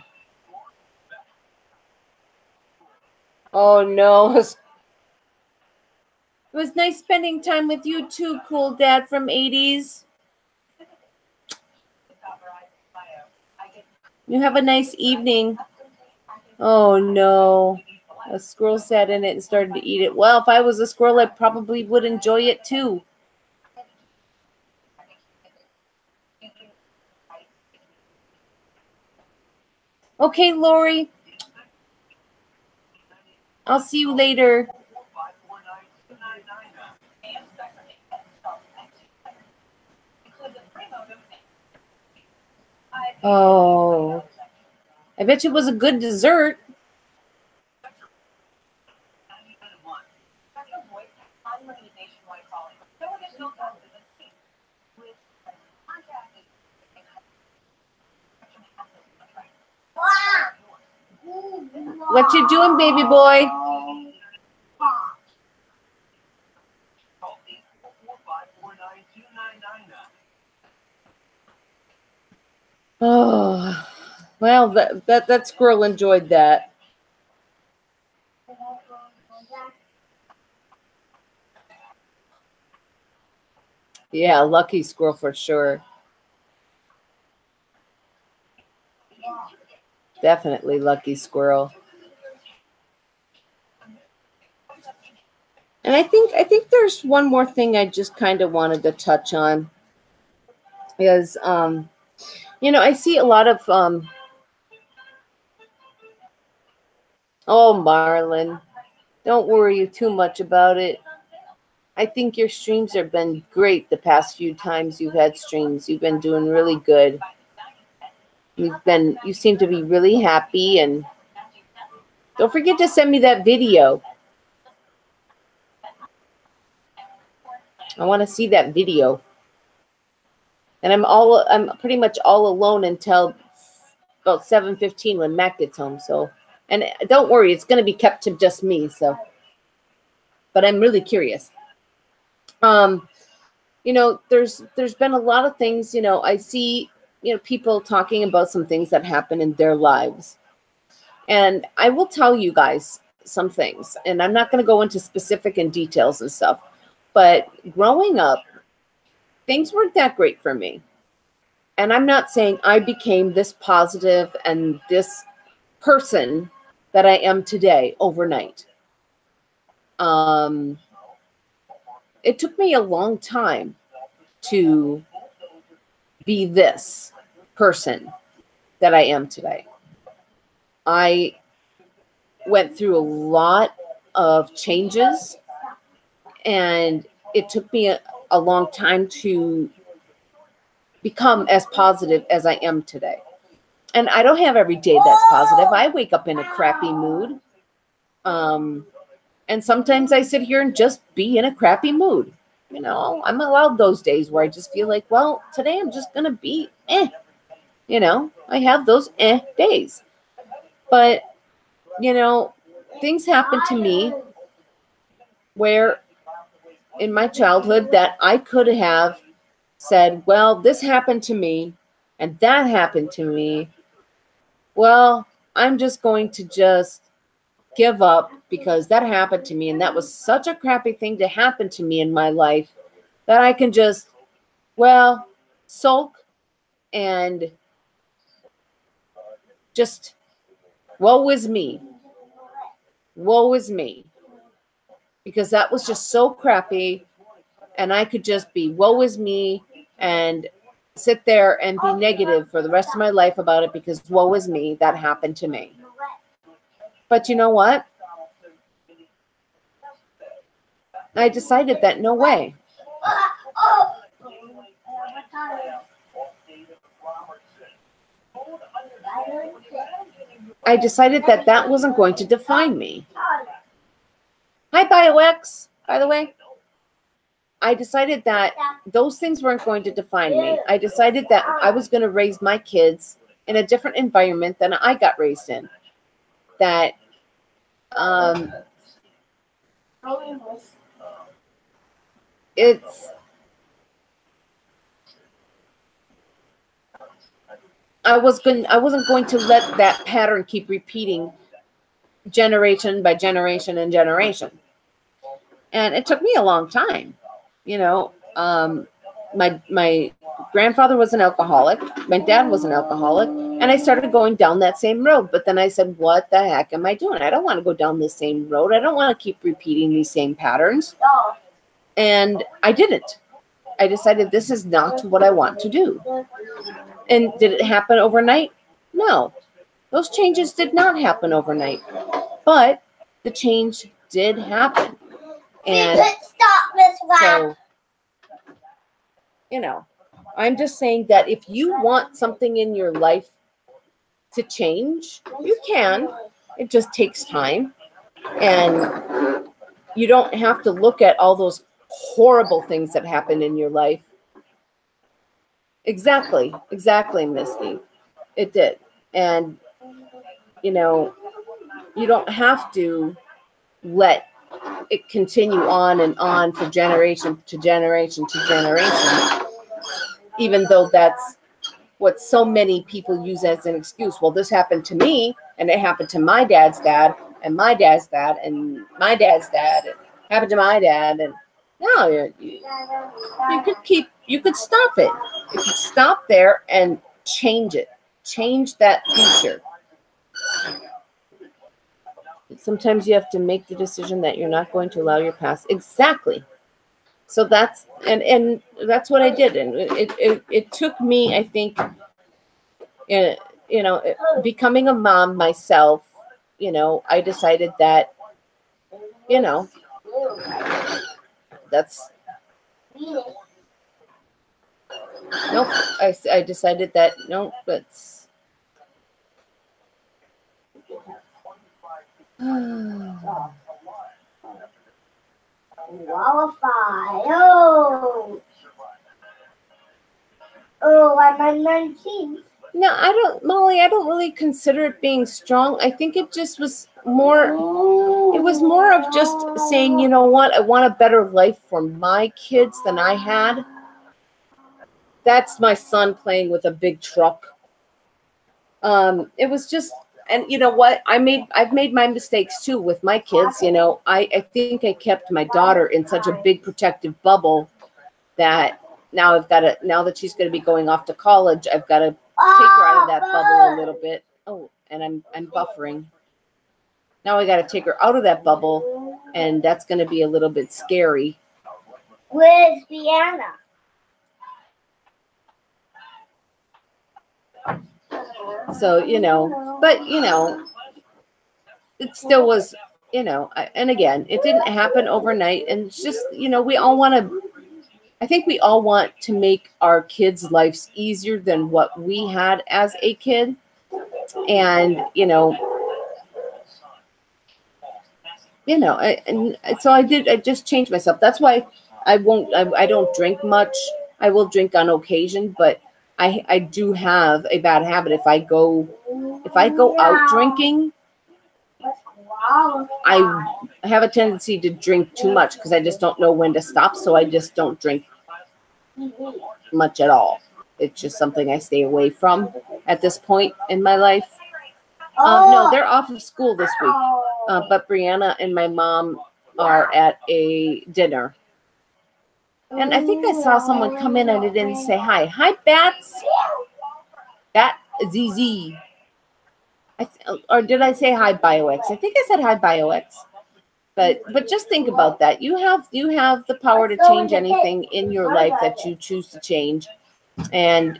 Oh no. It was nice spending time with you too, cool dad from 80s. You have a nice evening. Oh no. A squirrel sat in it and started to eat it. Well, if I was a squirrel, I probably would enjoy it too. Okay, Lori. I'll see you later. Oh, I bet you it was a good dessert. What you doing, baby boy? Oh, well, that squirrel enjoyed that. Yeah, lucky squirrel for sure. Definitely lucky squirrel. And I think there's one more thing I just kind of wanted to touch on. Is you know, I see a lot of oh, Marlon, don't worry too much about it. I think your streams have been great the past few times you've had streams. You've been doing really good. You seem to be really happy, and don't forget to send me that video. I want to see that video. And I'm pretty much all alone until about 7:15 when Mac gets home. So, and don't worry, it's going to be kept to just me. So, but I'm really curious. there's been a lot of things, I see, people talking about some things that happen in their lives. And I will tell you guys some things, and I'm not going to go into specific and details and stuff, but growing up, things weren't that great for me. And I'm not saying I became this positive and this person that I am today overnight. It took me a long time to be this person that I am today. I went through a lot of changes, and it took me a long time to become as positive as I am today. And I don't have every day that's positive. I wake up in a crappy mood. And sometimes I sit here and just be in a crappy mood. I'm allowed those days where I just feel like, well, today I'm just going to be I have those days. But, things happen to me where in my childhood that I could have said, well, this happened to me and that happened to me. Well, I'm just going to just give up because that happened to me, and that was such a crappy thing to happen to me in my life that I can just, sulk and just, woe is me. Woe is me. Because that was just so crappy, and I could just be woe is me and sit there and be negative for the rest of my life about it because woe is me, that happened to me. But you know what? I decided that no way. I decided that that wasn't going to define me. Hi, BioX, by the way. I decided that those things weren't going to define me. I decided that I was going to raise my kids in a different environment than I got raised in. That I wasn't going to let that pattern keep repeating generation by generation and generation. And it took me a long time. My grandfather was an alcoholic. My dad was an alcoholic. And I started going down that same road. But then I said, what the heck am I doing? I don't want to go down this same road. I don't want to keep repeating these same patterns. And I didn't. I decided this is not what I want to do. And did it happen overnight? No. Those changes did not happen overnight. But the change did happen. And so, I'm just saying that if you want something in your life to change, you can. It just takes time. And you don't have to look at all those horrible things that happen in your life. Exactly, Misty. It did. And, you don't have to let it continue on and on for generation to generation to generation, even though that's what so many people use as an excuse. Well, this happened to me, and it happened to my dad's dad, and my dad's dad, and my dad's dad, and happened to my dad. And no, you could stop it. You could stop there and change it. Change that future. Sometimes you have to make the decision that you're not going to allow your past. Exactly. So that's and that's what I did. And it took me, I think, becoming a mom myself, I decided that, that's nope. I decided that nope, that's I'm 19. No, Molly, I don't really consider it being strong. I think it just was more, it was more of just saying, you know what, I want a better life for my kids than I had. That's my son playing with a big truck. It was just, and you know what? I've made my mistakes too with my kids. You know, I think I kept my daughter in such a big protective bubble that now now that she's going to be going off to college, I've got to take her out of that bubble a little bit. Oh, and I'm buffering. Now I got to take her out of that bubble, and that's going to be a little bit scary. Where's Brianna? So, you know, but, you know, it still was, you know, and again, it didn't happen overnight. And it's just, you know, I think we all want to make our kids' lives easier than what we had as a kid. And, and so I just changed myself. That's why I don't drink much. I will drink on occasion, but I do have a bad habit. If I go out drinking, I have a tendency to drink too much because I just don't know when to stop. So I just don't drink much at all. It's just something I stay away from at this point in my life. No, they're off of school this week, but Brianna and my mom are at a dinner. And I think I saw someone come in and I didn't say hi. Hi, Bats. Bat ZZ. Or did I say hi, BioX? I think I said hi, BioX. But just think about that. You have the power to change anything in your life that you choose to change, and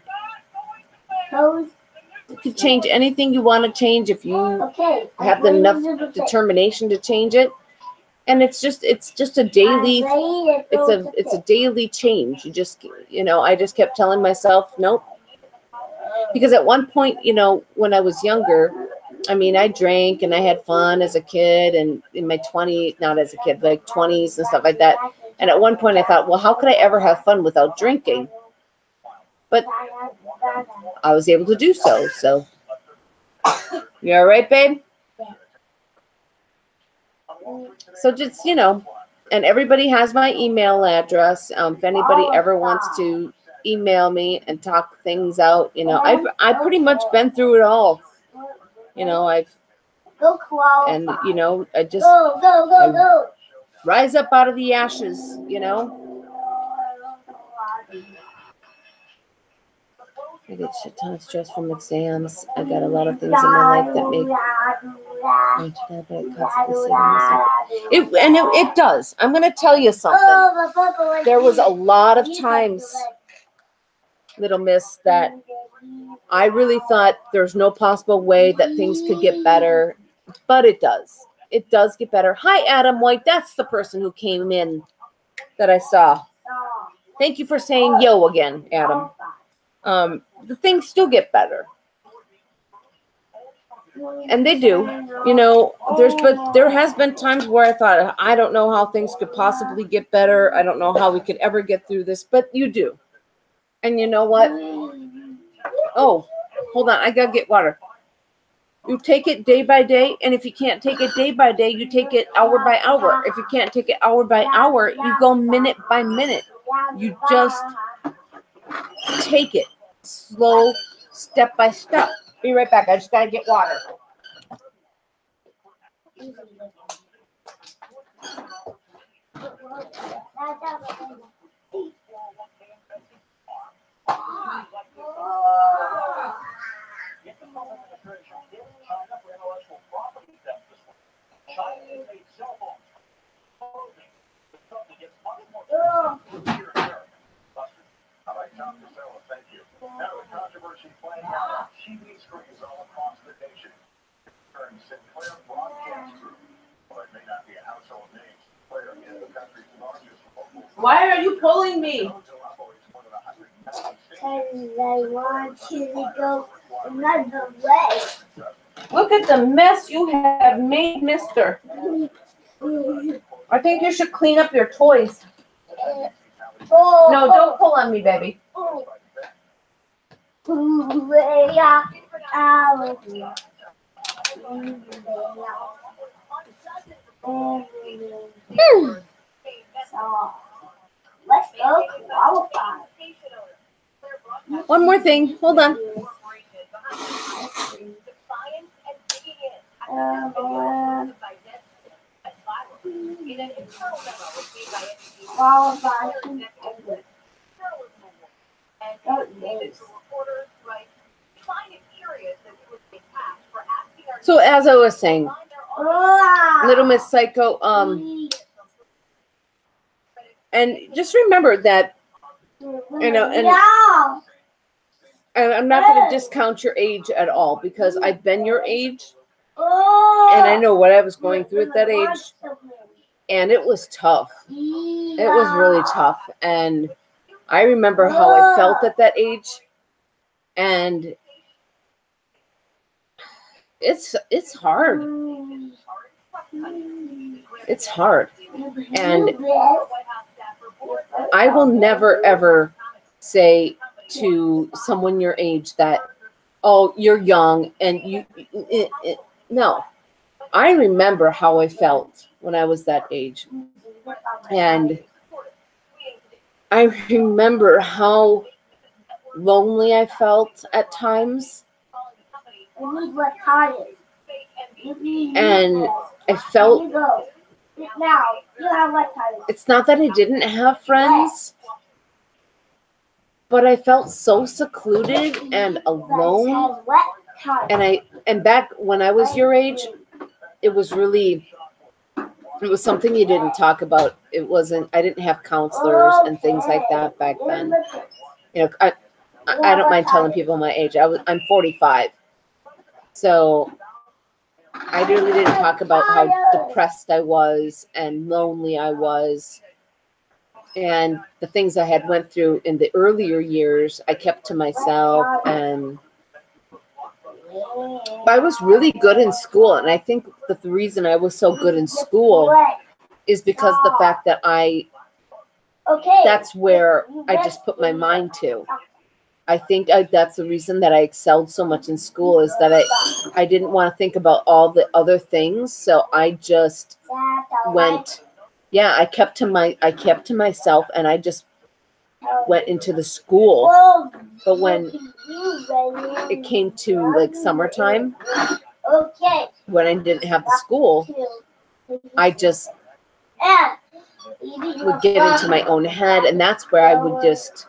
you can change anything you want to change if you have enough determination to change it. And it's just a daily it's a daily change. You just I just kept telling myself nope, because at one point when I was younger, I mean, I drank and I had fun as a kid and in my 20s, not as a kid, like 20s and stuff like that. And at one point I thought, well, how could I ever have fun without drinking? But I was able to do so. So, you all right, babe? So just, and everybody has my email address. If anybody ever wants to email me and talk things out, I've pretty much been through it all. I just I rise up out of the ashes, I get shit ton of stress from exams. I got a lot of things in my life that make it does. I'm going to tell you something. There was a lot of times, little miss, that I really thought there's no possible way that things could get better, but it does. It does get better. Hi, Adam White. That's the person who came in that I saw. Thank you for saying yo again, Adam. The things still get better. And they do. There has been times where I thought, I don't know how things could possibly get better. I don't know how we could ever get through this, but you do. And you know what? Oh, hold on. I got to get water. You take it day by day, and if you can't take it day by day, you take it hour by hour. If you can't take it hour by hour, you go minute by minute. You just take it slow, step by step. Be right back. I just got to get water. Why are you pulling me? Because I want you to go another way. Look at the mess you have made, mister. I think you should clean up your toys. No, don't pull on me, baby. So, let's go qualify. thing. Hold on. So as I was saying, Little Miss Psycho, and just remember that, you know, and I'm not going to discount your age at all, because I've been your age, and I know what I was going through at that age, and it was tough. It was really tough, and I remember how I felt at that age, and it's hard. It's hard, and I will never ever say to someone your age that, oh, you're young and you no. I remember how I felt when I was that age, and I remember how lonely I felt at times, and I felt, it's not that I didn't have friends, but I felt so secluded and alone. And back when I was your age, it was something you didn't talk about. It wasn't, I didn't have counselors and things like that back then. You know, I don't mind telling people my age. I'm 45. So I really didn't talk about how depressed I was and lonely I was. And the things I had went through in the earlier years, I kept to myself, and I was really good in school. And I think that the reason I was so good in school is because the fact that that's where I just put my mind to. I think that's the reason that I excelled so much in school, is that I didn't want to think about all the other things. So I just went, yeah, I kept to myself, and I just went into the school. But when it came to like summertime, when I didn't have the school, I just would get into my own head, and that's where I would just,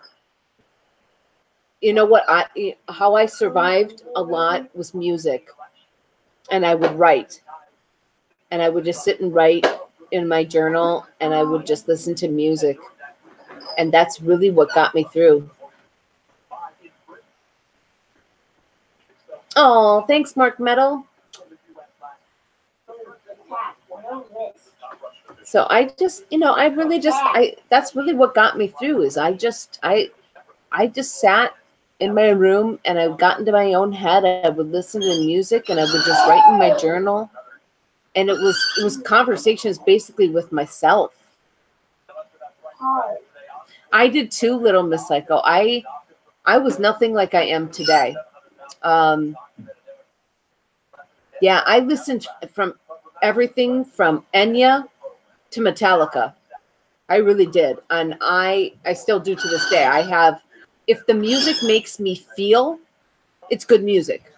you know what, how I survived a lot was music. And I would write, and I would just sit and write in my journal, and I would just listen to music, and that's really what got me through. Oh, thanks, Mark Meadow. So I just, you know, that's really what got me through, is I just sat in my room, and I got into my own head. I would listen to music, and I would just write in my journal. And it was conversations basically with myself. I did too, Little Miss Psycho. I was nothing like I am today. Yeah, I listened from everything from Enya to Metallica. I really did. And I still do to this day. If the music makes me feel, it's good music.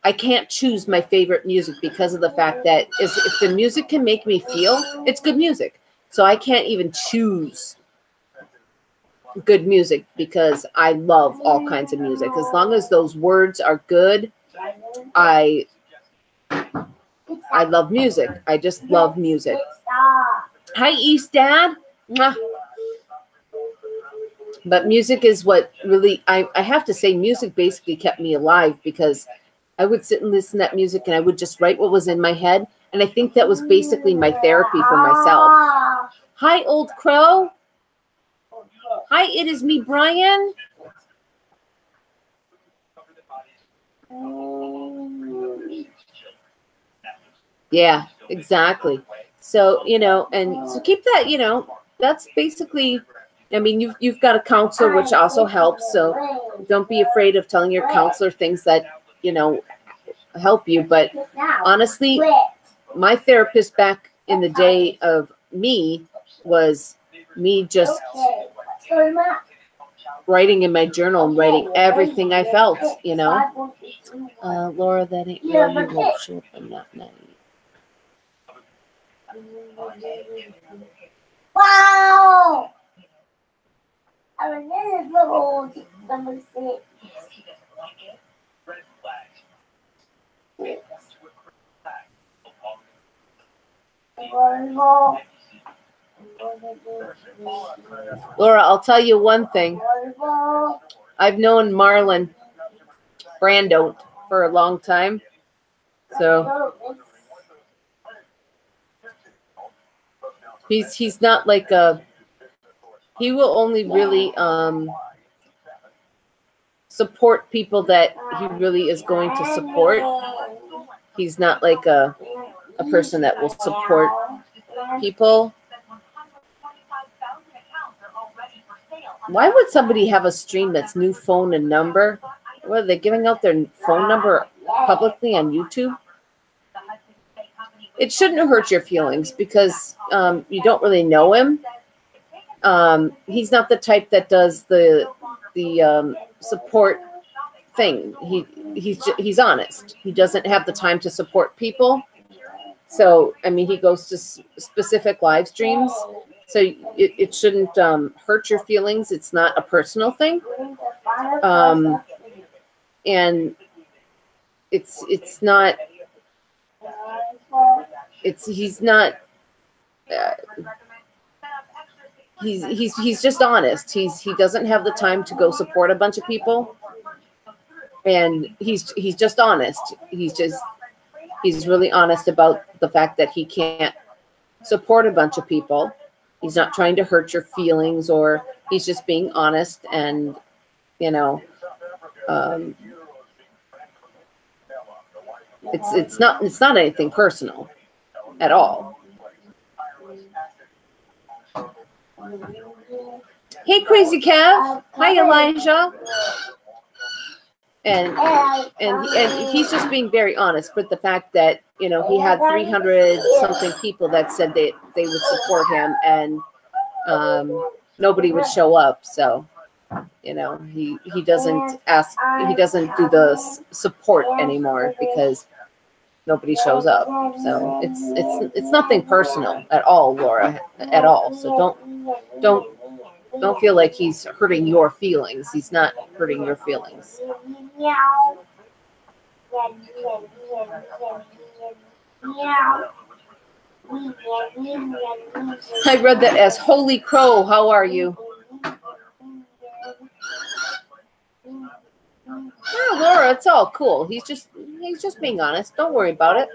I can't choose my favorite music because of the fact that if the music can make me feel, it's good music. So I can't even choose good music, because I love all kinds of music. As long as those words are good, I love music. I just love music. Hi, East Dad. Mwah. But music is what really, I have to say, music basically kept me alive, because I would sit and listen to that music, and I would just write what was in my head. And I think that was basically my therapy for myself. Hi, Old Crow. Hi, it is me, Brian. Yeah, exactly. So, you know, and so keep that, you know, that's basically, I mean, you've got a counselor, which also helps. So don't be afraid of telling your counselor things that, you know, help you. But honestly, my therapist back in the day of me was me just writing in my journal and writing everything I felt, you know. Laura, that ain't real. You won't show up on that night. Wow! I was in this little number 6. Laura, I'll tell you one thing. I've known Marlon Brando for a long time. So he's not like he will only really support people that he really is going to support. He's not like a person that will support people. Why would somebody have a stream that's new phone and number? What, are they giving out their phone number publicly on YouTube? It shouldn't hurt your feelings because you don't really know him. He's not the type that does the support thing. He's honest. He doesn't have the time to support people. So, I mean, he goes to specific live streams. So it shouldn't hurt your feelings. It's not a personal thing. And he's not he's just honest. He doesn't have the time to go support a bunch of people. And he's just honest. He's really honest about the fact that he can't support a bunch of people. He's not trying to hurt your feelings, or he's just being honest, and you know, it's not anything personal at all. Hey, Crazy Kev. Hi, Elijah. And he's just being very honest with the fact that, you know, he had 300 something people that said they would support him, and nobody would show up. So, you know, he doesn't do the support anymore because nobody shows up. So it's nothing personal at all, Laura, at all. So don't feel like he's hurting your feelings. He's not hurting your feelings. I read that as Holy Crow. How are you? Yeah, Laura, it's all cool. He's just being honest. Don't worry about it.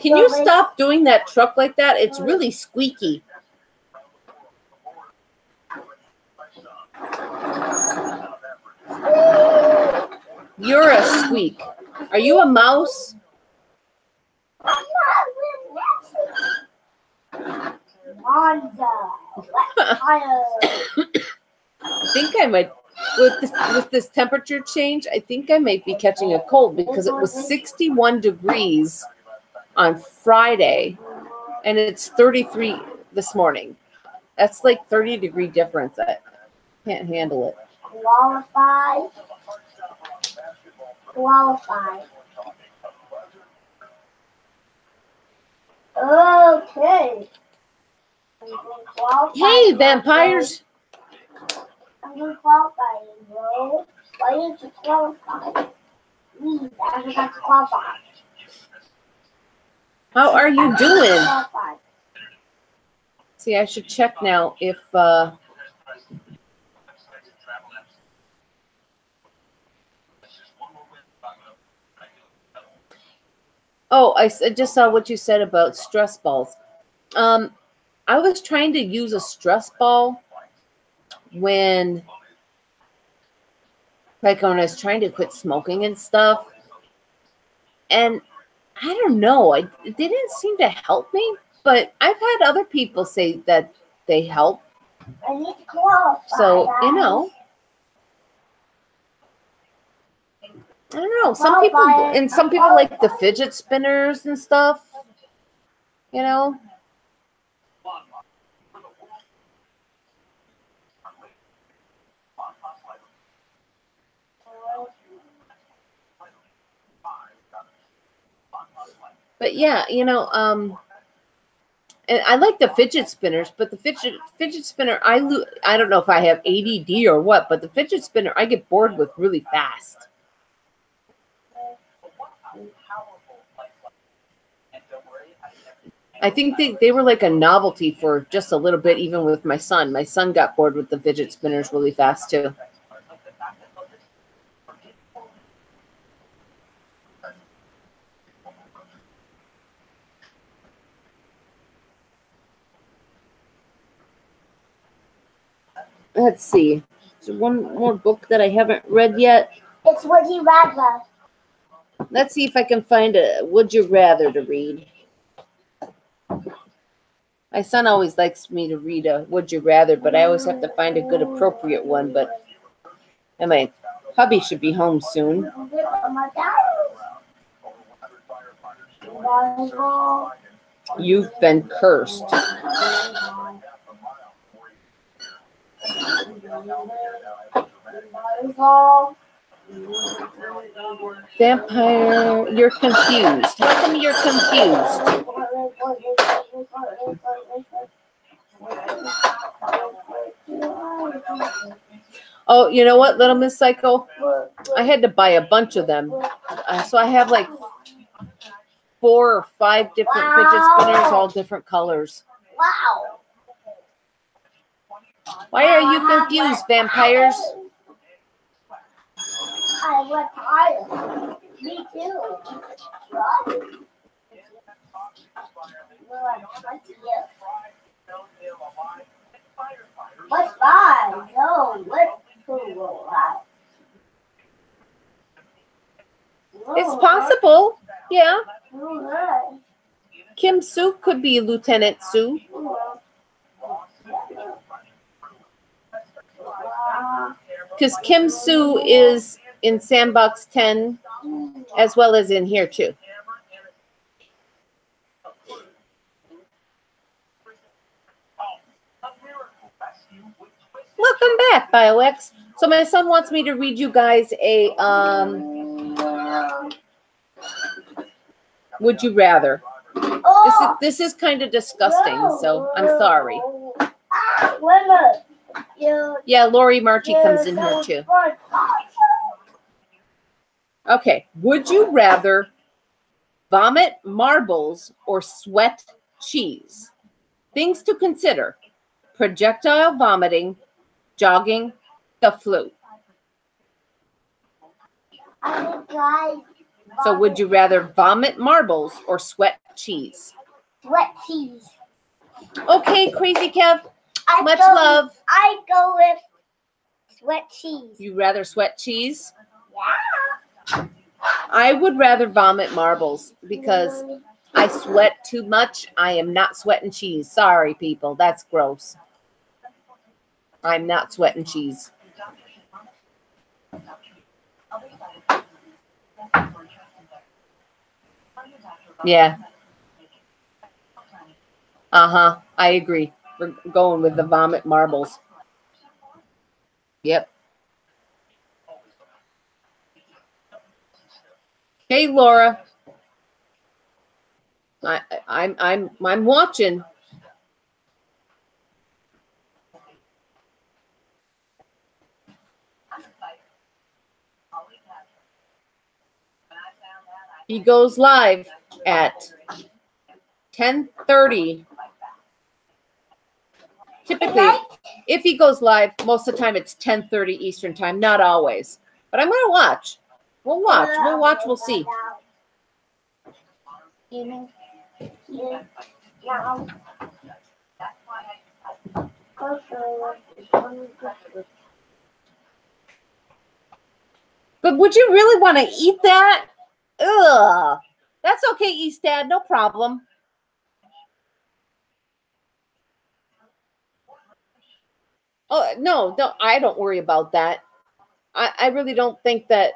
Can you stop doing that truck like that? It's really squeaky. You're a squeak. Are you a mouse? I think I might, with this temperature change, I think I might be catching a cold because it was 61 degrees on Friday, and it's 33 this morning. That's like 30-degree difference. I can't handle it. Qualify. Okay. Hey, vampires. I'm going to qualify, bro. Why didn't you qualify? Please, I forgot to qualify. How are you doing? See, I should check now if oh, I just saw what you said about stress balls. I was trying to use a stress ball when I was trying to quit smoking and stuff. And I don't know, it didn't seem to help me, but I've had other people say that they help. I need to qualify. So, you know, I don't know. Some people like the fidget spinners and stuff, you know. But yeah, you know, and I like the fidget spinners, but the fidget spinner, I don't know if I have ADD or what, but the fidget spinner I get bored with really fast. I think they were like a novelty for just a little bit, even with my son. My son got bored with the fidget spinners really fast too. Let's see. There's one more book that I haven't read yet. It's Would You Rather. Let's see if I can find a Would You Rather to read. My son always likes me to read a Would You Rather, but I always have to find a good appropriate one. And my hubby should be home soon. You've been cursed. Vampire, you're confused. How come you're confused? Oh, you know what, Little Miss Psycho? I had to buy a bunch of them. So I have like 4 or 5 different fidget spinners, all different colors. Wow. Why are you confused, vampires? I was tired. Me too. What? What's fine? No, let's go. It's possible. Yeah. Oh, Kim Soo could be Lieutenant Sue. Because Kim Soo is in Sandbox 10 as well as in here too. Welcome back, BioX. So my son wants me to read you guys a Would You Rather. This is kind of disgusting, so I'm sorry. Yeah, Lori Marchi comes in here too. Okay, would you rather vomit marbles or sweat cheese? Things to consider: projectile vomiting, jogging, the flu. So would you rather vomit marbles or sweat cheese? Sweat cheese. Okay, Crazy Kev. Much love. I go with sweat cheese. You rather sweat cheese? Yeah. I would rather vomit marbles because I sweat too much. I am not sweating cheese. Sorry, people. That's gross. I'm not sweating cheese. Yeah. Uh-huh. I agree. We're going with the vomit marbles. Yep. Hey, Laura. I'm watching. He goes live at 10:30. Typically, if he goes live, most of the time it's 10:30 Eastern time, not always. But I'm going to watch. We'll watch. We'll watch. We'll see. But would you really want to eat that? Ugh. That's okay, Eastad. No problem. Oh, no, I don't worry about that. I really don't think that.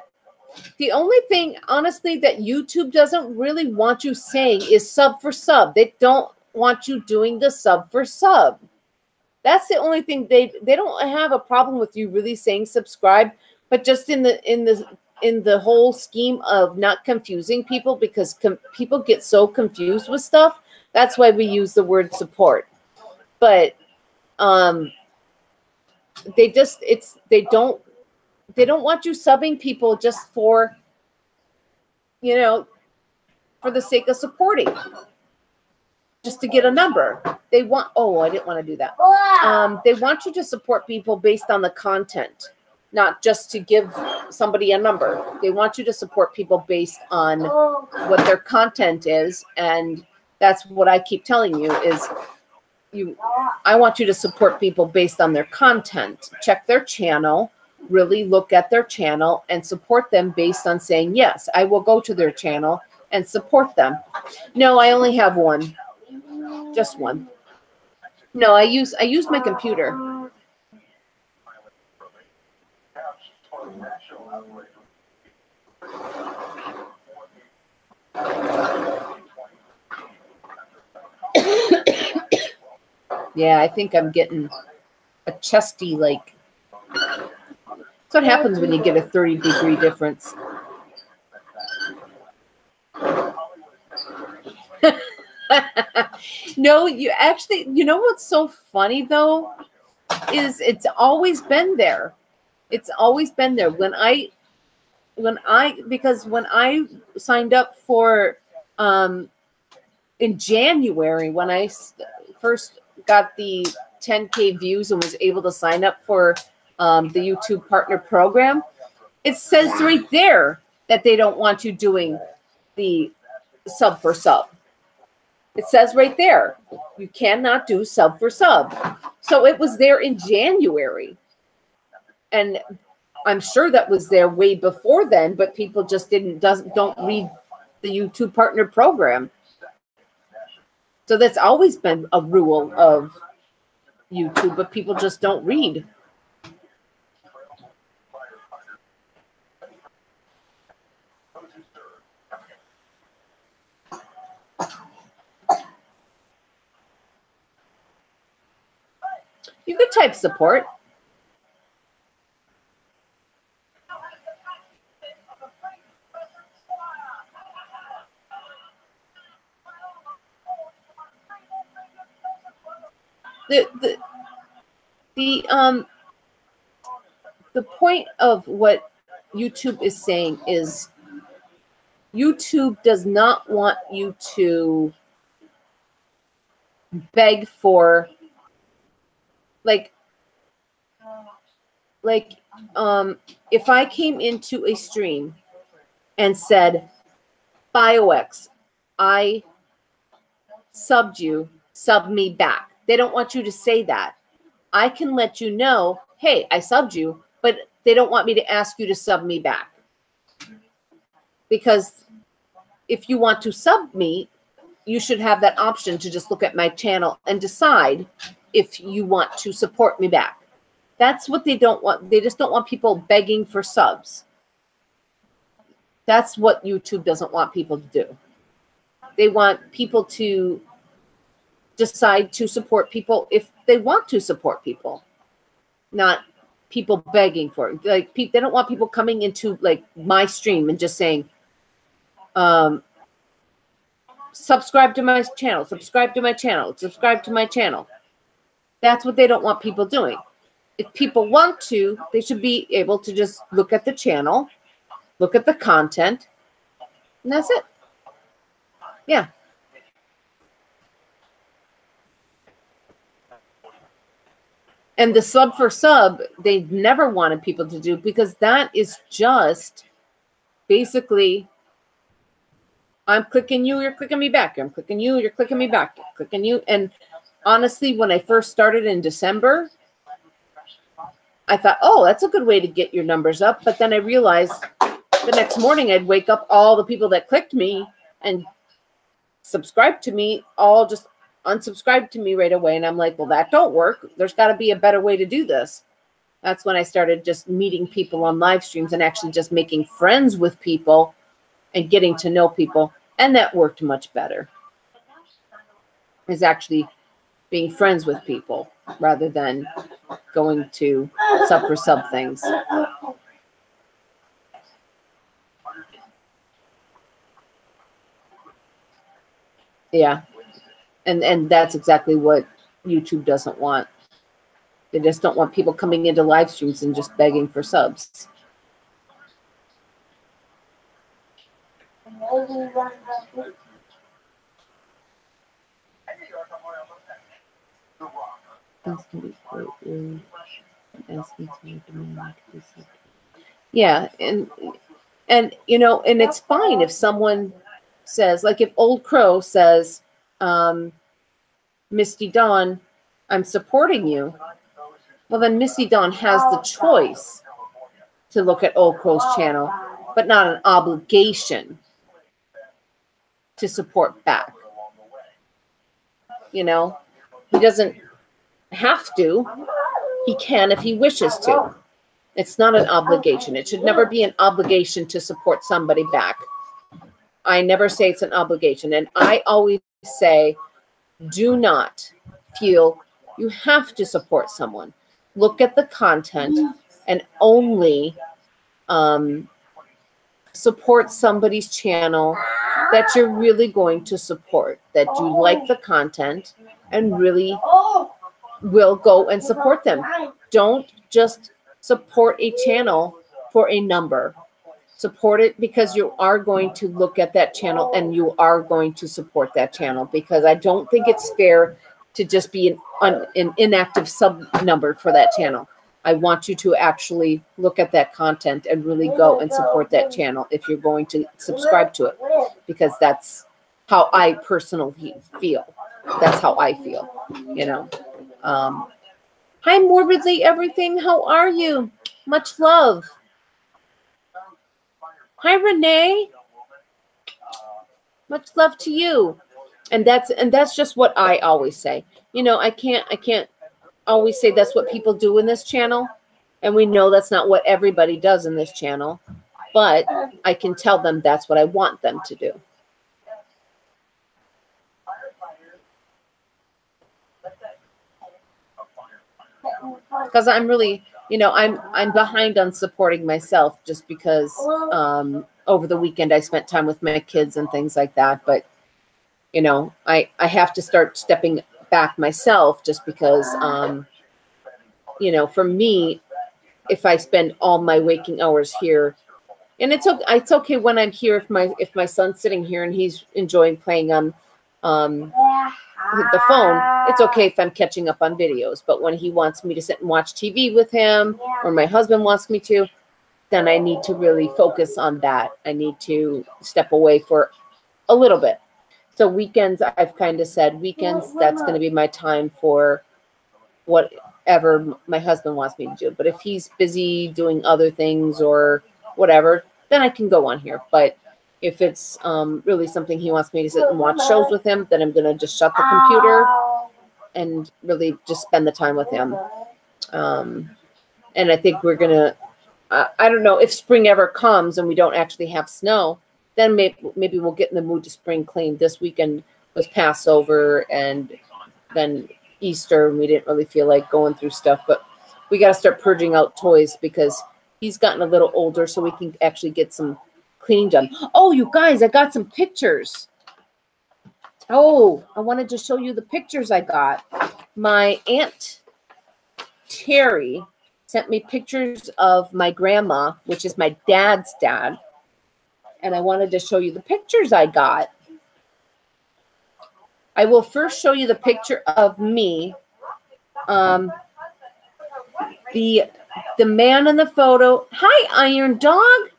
The only thing, honestly, that YouTube doesn't really want you saying is sub for sub. They don't want you doing the sub for sub. That's the only thing. They don't have a problem with you really saying subscribe, but just in the in the whole scheme of not confusing people, because people get so confused with stuff. That's why we use the word support. But they don't want you subbing people just for, for the sake of supporting, just to get a number. They want, I didn't want to do that. They want you to support people based on the content, not just to give somebody a number. They want you to support people based on what their content is. And that's what I keep telling you is I want you to support people based on their content. Check their channel, really look at their channel and support them based on saying, yes, I will go to their channel and support them. No, I only have one. Just one. No, I use my computer. Yeah, I think I'm getting a chesty, like, that's what happens when you get a 30-degree difference. No, you know what's so funny though is it's always been there. It's always been there. Because when I signed up for in January, when I first got the 10K views and was able to sign up for the YouTube Partner Program, it says right there that they don't want you doing the sub for sub. It says right there, you cannot do sub for sub. So it was there in January. And I'm sure that was there way before then, but people just don't read the YouTube Partner Program. So that's always been a rule of YouTube, but people just don't read. You could type support. The point of what YouTube is saying is YouTube does not want you to beg for if I came into a stream and said, BioX, I subbed you, sub me back. They don't want you to say that. I can let you know, hey, I subbed you, but they don't want me to ask you to sub me back. Because if you want to sub me, you should have that option to just look at my channel and decide if you want to support me back. That's what they don't want. They just don't want people begging for subs. That's what YouTube doesn't want people to do. They want people to decide to support people if they want to support people, not people begging for it. Like, they don't want people coming into like my stream and just saying, subscribe to my channel, subscribe to my channel, subscribe to my channel. That's what they don't want people doing. If people want to, they should be able to just look at the channel, look at the content, and that's it. Yeah. And the sub for sub, they never wanted people to do, because that is just basically, I'm clicking you, you're clicking me back. I'm clicking you, you're clicking me back. Clicking you. And honestly, when I first started in December, I thought, oh, that's a good way to get your numbers up. But then I realized the next morning I'd wake up, all the people that clicked me and subscribed to me all just unsubscribed to me right away. And I'm like, well, that don't work. There's got to be a better way to do this. That's when I started just meeting people on live streams and actually just making friends with people and getting to know people. And that worked much better. Is actually being friends with people rather than going to sub for sub things. Yeah. And that's exactly what YouTube doesn't want. They just don't want people coming into live streams and just begging for subs. Yeah, and you know, and it's fine if someone says, like if Old Crow says, Misty Dawn, I'm supporting you. Well, then Misty Dawn has the choice to look at Old Crow's channel, but not an obligation to support back. You know, he doesn't have to. He can if he wishes to. It's not an obligation. It should never be an obligation to support somebody back. I never say it's an obligation. And I always say, do not feel you have to support someone. Look at the content and only support somebody's channel that you're really going to support, that you like the content and really will go and support them. Don't just support a channel for a number. Support it because you are going to look at that channel and you are going to support that channel, because I don't think it's fair to just be an inactive sub number for that channel. I want you to actually look at that content and really go and support that channel if you're going to subscribe to it, because that's how I personally feel. That's how I feel, you know. Hi, Morbidly Everything. How are you? Much love. Hi, Renee. Much love to you. And that's just what I always say. You know, I can't always say that's what people do in this channel. And we know that's not what everybody does in this channel. But I can tell them that's what I want them to do. Because I'm really, you know, I'm behind on supporting myself just because over the weekend I spent time with my kids and things like that. But, you know, I have to start stepping back myself just because, you know, for me, if I spend all my waking hours here, and it's okay when I'm here if my son's sitting here and he's enjoying playing on the phone, it's okay if I'm catching up on videos. But when he wants me to sit and watch TV with him, or my husband wants me to, then I need to really focus on that. I need to step away for a little bit. So weekends, I've kind of said weekends, that's going to be my time for whatever my husband wants me to do. But if he's busy doing other things or whatever, then I can go on here. But if it's really something he wants me to sit and watch shows with him, then I'm going to just shut the computer and really just spend the time with him. And I think we're going to, I don't know, if spring ever comes and we don't actually have snow, then maybe we'll get in the mood to spring clean. This weekend was Passover and then Easter, and we didn't really feel like going through stuff. But we got to start purging out toys because he's gotten a little older, so we can actually get some cleaning done. Oh, you guys, I got some pictures. Oh, I wanted to show you the pictures I got. My Aunt Terry sent me pictures of my grandma, which is my dad's dad. And I wanted to show you the pictures I got. I will first show you the picture of me. The man in the photo. Hi, Iron Dog.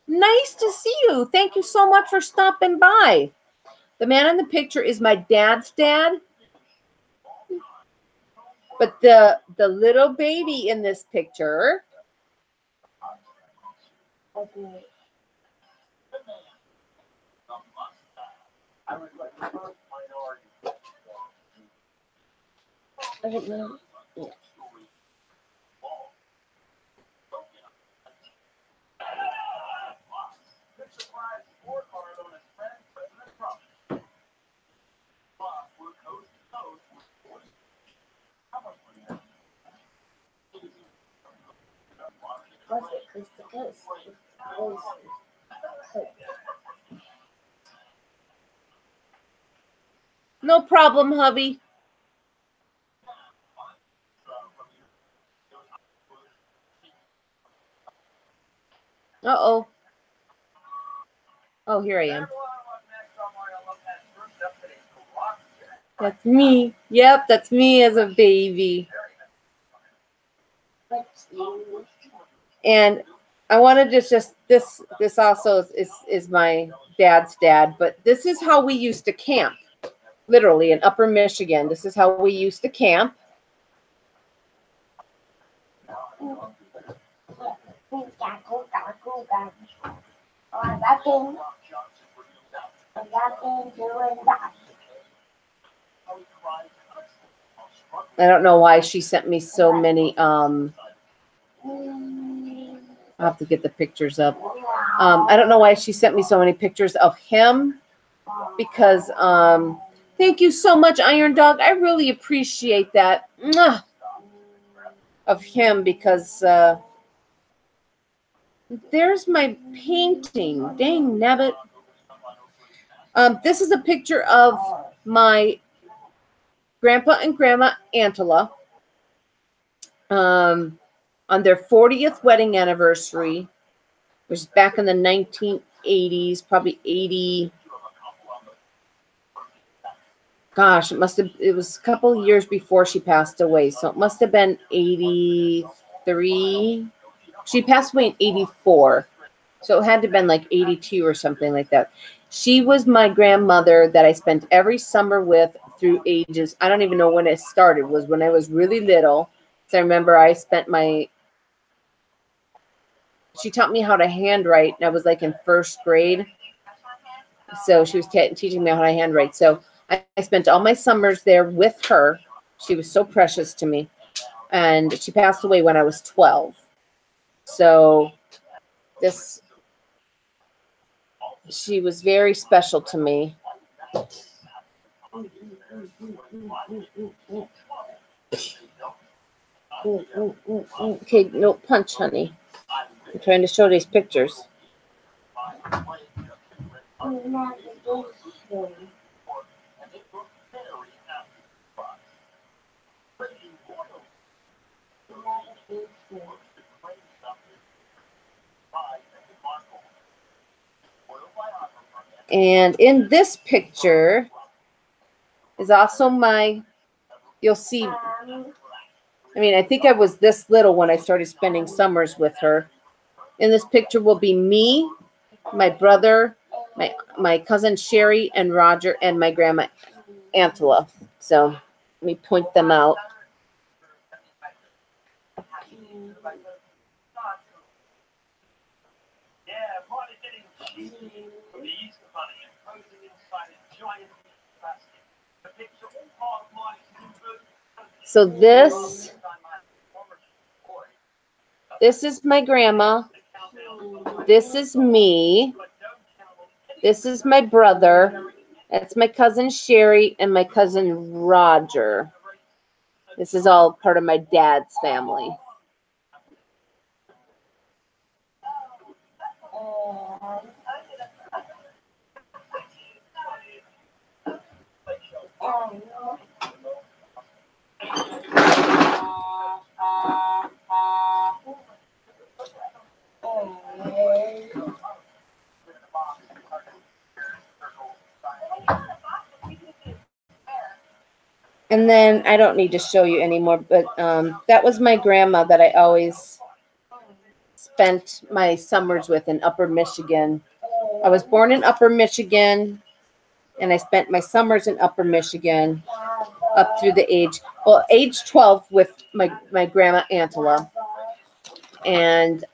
Nice to see you. Thank you so much for stopping by. The man in the picture is my dad's dad. But the little baby in this picture. Okay. I don't know. Yeah. No problem, hubby. Uh-oh. Oh, here I am. That's me. Yep, that's me as a baby. And I wanted to just this also is my dad's dad, but this is how we used to camp. Literally in Upper Michigan. This is how we used to camp. I don't know why she sent me so many. I'll have to get the pictures up. I don't know why she sent me so many pictures of him because thank you so much, Iron Dog. I really appreciate that. Mwah! Of him because there's my painting. Dang nabbit. This is a picture of my grandpa and grandma Antela on their 40th wedding anniversary, which is back in the 1980s, probably 80. Gosh, it was a couple of years before she passed away. So it must have been 83. She passed away in 84. So it had to have been like 82 or something like that. She was my grandmother that I spent every summer with through ages. I don't even know when it started. It was when I was really little. So I remember I spent she taught me how to handwrite. And I was like in first grade. So she was teaching me how to handwrite. So I spent all my summers there with her. She was so precious to me. And she passed away when I was 12. So she was very special to me. Okay, no punch, honey. I'm trying to show these pictures. And in this picture is also you'll see, I think I was this little when I started spending summers with her. In this picture will be me, my brother, my cousin Sherry and Roger, and my grandma Antela. So let me point them out. So this is my grandma. This is me. This is my brother. That's my cousin Sherry and my cousin Roger. This is all part of my dad's family. And then I don't need to show you anymore, but that was my grandma that I always spent my summers with in Upper Michigan. I was born in Upper Michigan, and I spent my summers in Upper Michigan up through the age 12 with my grandma Antela. And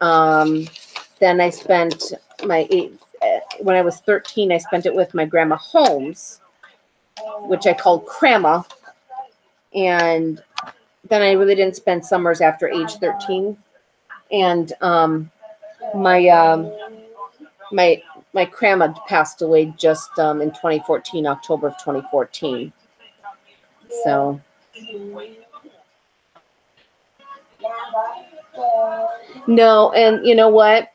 then I spent when I was 13, I spent it with my grandma Holmes, which I called Grandma. And then I really didn't spend summers after age 13. And my grandma passed away just in 2014, October of 2014. So no, and you know what?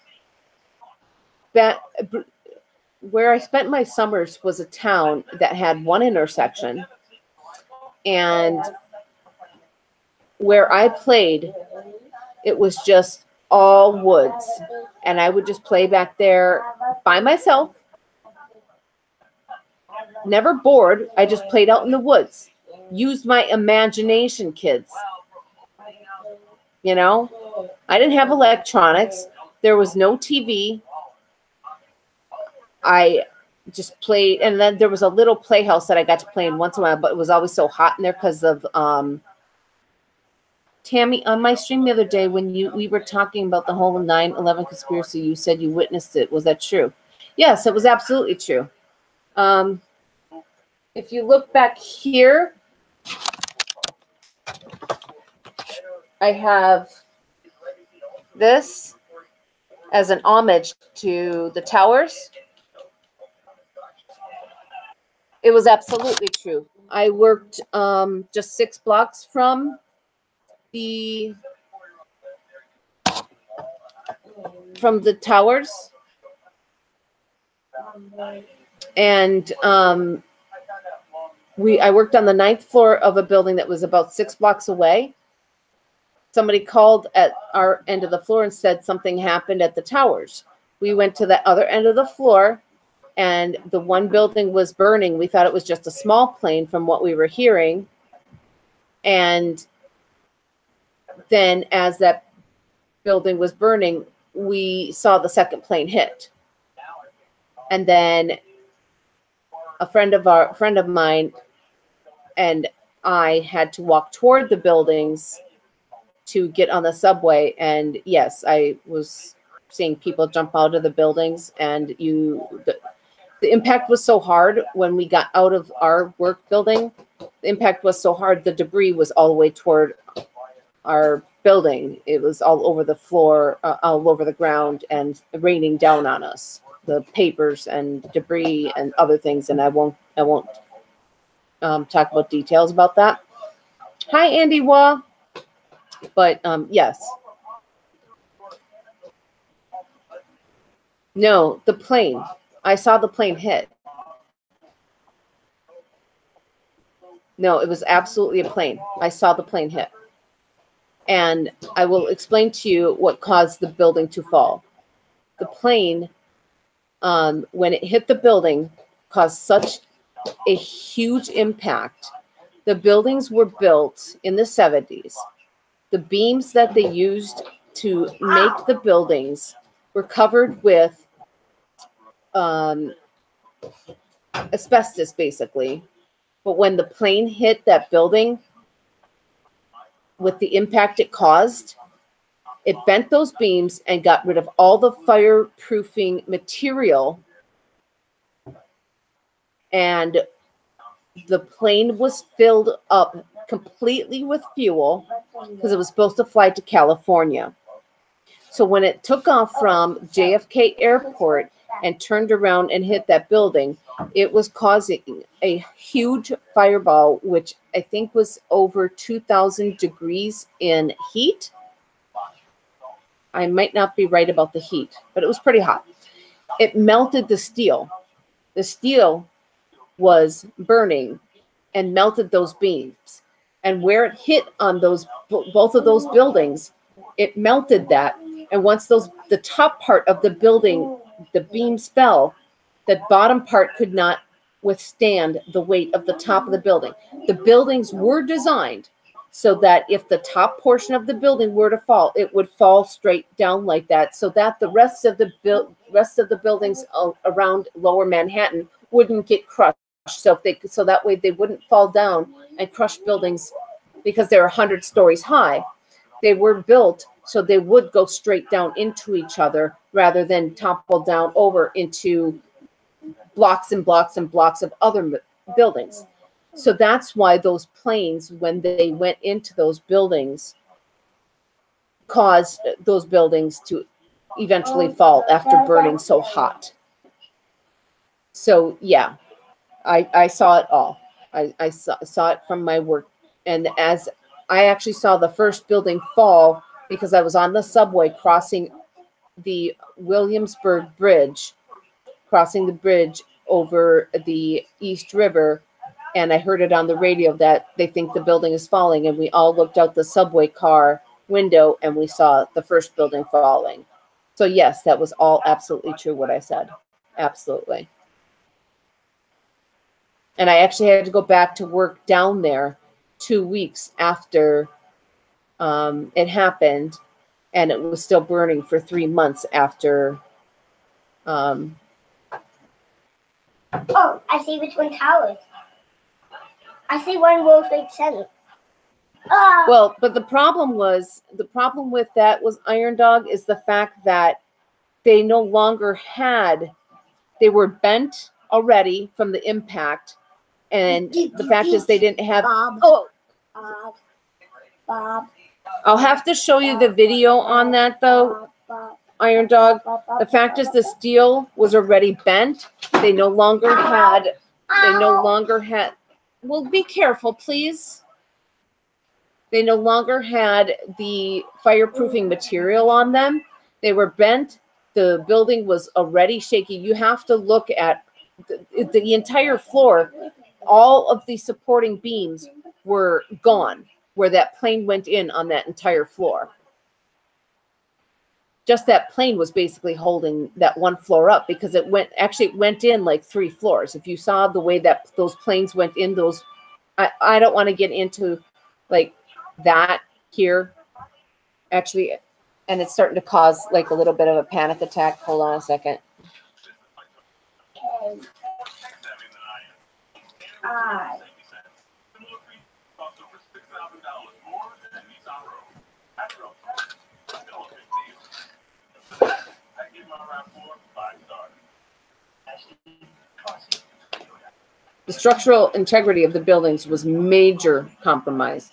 where I spent my summers was a town that had one intersection, and where I played, it was just all woods, and I would just play back there by myself. Never bored. I just played out in the woods. Used my imagination, kids. You know, I didn't have electronics. There was no TV. I just played, and then there was a little playhouse that I got to play in once in a while, but it was always so hot in there because of Tammy, on my stream the other day when we were talking about the whole 9/11 conspiracy, you said you witnessed it. Was that true? Yes, it was absolutely true. If you look back here, I have this as an homage to the towers. It was absolutely true. I worked just 6 blocks from the towers, and I worked on the 9th floor of a building that was about 6 blocks away. Somebody called at our end of the floor and said something happened at the towers. We went to the other end of the floor, and the one building was burning. We thought it was just a small plane from what we were hearing. And then as that building was burning, we saw the second plane hit. And then a friend of mine and I had to walk toward the buildings to get on the subway. And yes, I was seeing people jump out of the buildings, and the impact was so hard when we got out of our work building. The impact was so hard, the debris was all the way toward our building. It was all over the floor, all over the ground, and raining down on us. The papers and debris and other things, and I won't talk about details about that. Hi, Andy Waugh. But yes. No, the plane. I saw the plane hit. No, it was absolutely a plane. I saw the plane hit. And I will explain to you what caused the building to fall. The plane, when it hit the building, caused such a huge impact. The buildings were built in the 70s. The beams that they used to make the buildings were covered with asbestos, basically. But when the plane hit that building, with the impact it caused, it bent those beams and got rid of all the fireproofing material. And the plane was filled up completely with fuel because it was supposed to fly to California. So when it took off from JFK Airport and turned around and hit that building, it was causing a huge fireball, which I think was over 2,000 degrees in heat. I might not be right about the heat, but it was pretty hot. It melted the steel. The steel was burning and melted those beams. And where it hit on both of those buildings, it melted that. And once the top part of the building, the beams fell, the bottom part could not withstand the weight of the top of the building. The buildings were designed so that if the top portion of the building were to fall, it would fall straight down like that, so that the rest of the buildings around Lower Manhattan wouldn't get crushed. So that way they wouldn't fall down and crush buildings because they're 100 stories high. They were built so they would go straight down into each other rather than topple down over into blocks and blocks and blocks of other buildings. So that's why those planes, when they went into those buildings, caused those buildings to eventually fall after burning so hot. So yeah, I saw it all. I saw it from my work. And as I actually saw the first building fall because I was on the subway crossing the Williamsburg Bridge crossing the bridge over the East River, and I heard it on the radio that they think the building is falling, and we all looked out the subway car window and we saw the first building falling. So yes, that was all absolutely true what I said. Absolutely. And I actually had to go back to work down there 2 weeks after it happened, and it was still burning for 3 months after. Oh, I see which one towers. I see one World Trade Center. Well, but the problem with that was Iron Dog is the fact that they no longer had, they were bent already from the impact, and the fact is they didn't have. Bob. I'll have to show you the video on that though, Iron Dog. The fact is the steel was already bent. They no longer had. Well, be careful, please. They no longer had the fireproofing material on them. They were bent. The building was already shaky. You have to look at the entire floor. All of the supporting beams were gone where that plane went in on that entire floor. Just that plane was basically holding that one floor up because it went in like 3 floors. If you saw the way that those planes went in, I don't want to get into like that here actually, and it's starting to cause like a little bit of a panic attack. Hold on a second. The structural integrity of the buildings was major compromised.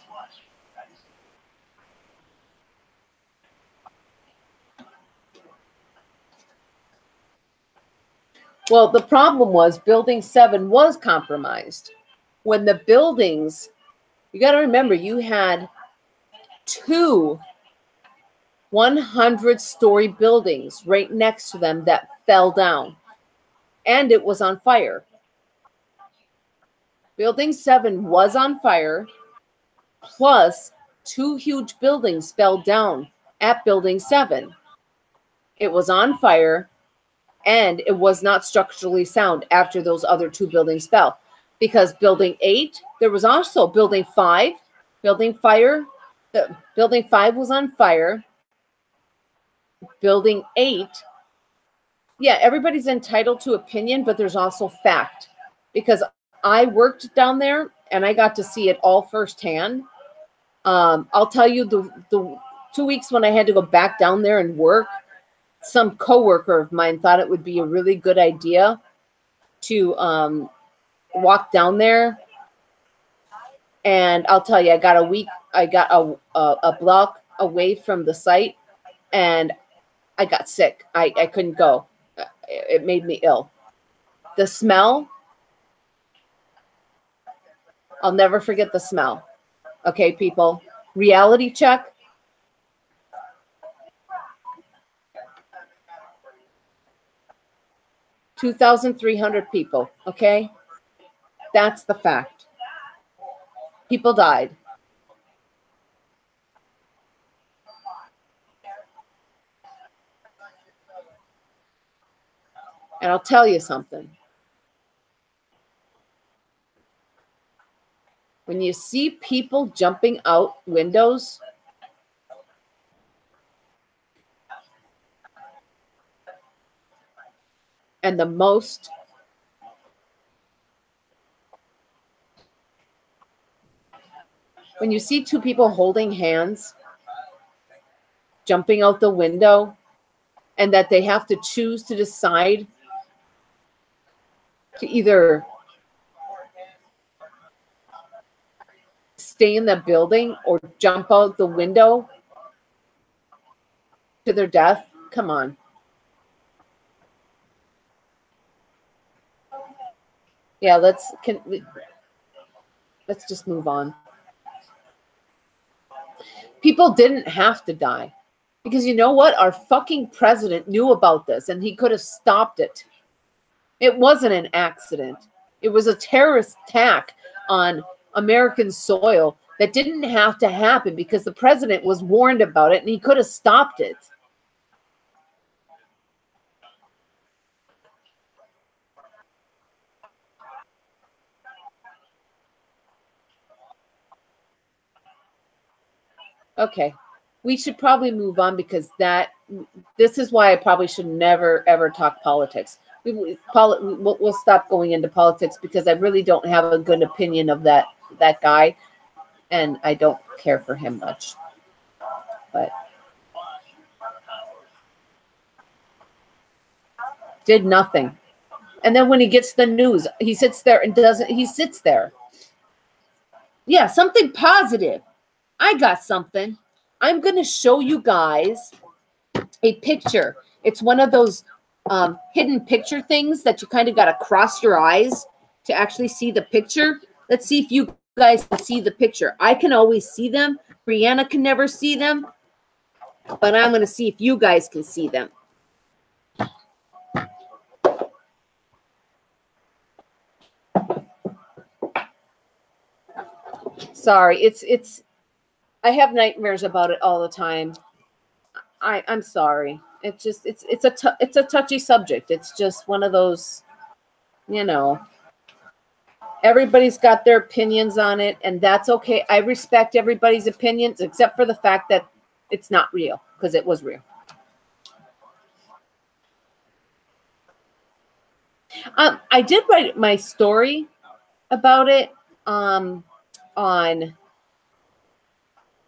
Well, the problem was Building 7 was compromised. When the buildings, you got to remember, you had 2 100-story buildings right next to them that fell down, and it was on fire. Building 7 was on fire, plus 2 huge buildings fell down at Building 7. It was on fire, and it was not structurally sound after those other 2 buildings fell. Because Building 8, there was also Building 5. Building 5 was on fire. Building 8, yeah, everybody's entitled to opinion, but there's also fact. Because I worked down there, and I got to see it all firsthand. I'll tell you, the 2 weeks when I had to go back down there and work, some coworker of mine thought it would be a really good idea to walk down there. And I'll tell you, I got a block away from the site, and I got sick. I couldn't go. It made me ill. The smell, I'll never forget the smell. Okay, people, reality check. $2,300 people, okay? That's the fact. People died. And I'll tell you something. When you see people jumping out windows, and the most when you see 2 people holding hands jumping out the window, and that they have to choose to decide to either stay in the building or jump out the window to their death, come on. Yeah, let's just move on. People didn't have to die. Because you know what? Our fucking president knew about this, and he could have stopped it. It wasn't an accident. It was a terrorist attack on American soil that didn't have to happen because the president was warned about it and he could have stopped it. Okay, we should probably move on because this is why I probably should never, ever talk politics. We'll stop going into politics because I really don't have a good opinion of that guy, and I don't care for him much. But did nothing. And then when he gets the news, he sits there and he sits there. Yeah, something positive. I got something. I'm going to show you guys a picture. It's one of those hidden picture things that you kind of got to cross your eyes to actually see the picture. Let's see if you guys can see the picture. I can always see them. Brianna can never see them. But I'm going to see if you guys can see them. Sorry, it's I have nightmares about it all the time. I'm sorry. It's just it's a touchy subject. It's just one of those, you know. Everybody's got their opinions on it, and that's okay. I respect everybody's opinions, except for the fact that it's not real, because it was real. I did write my story about it on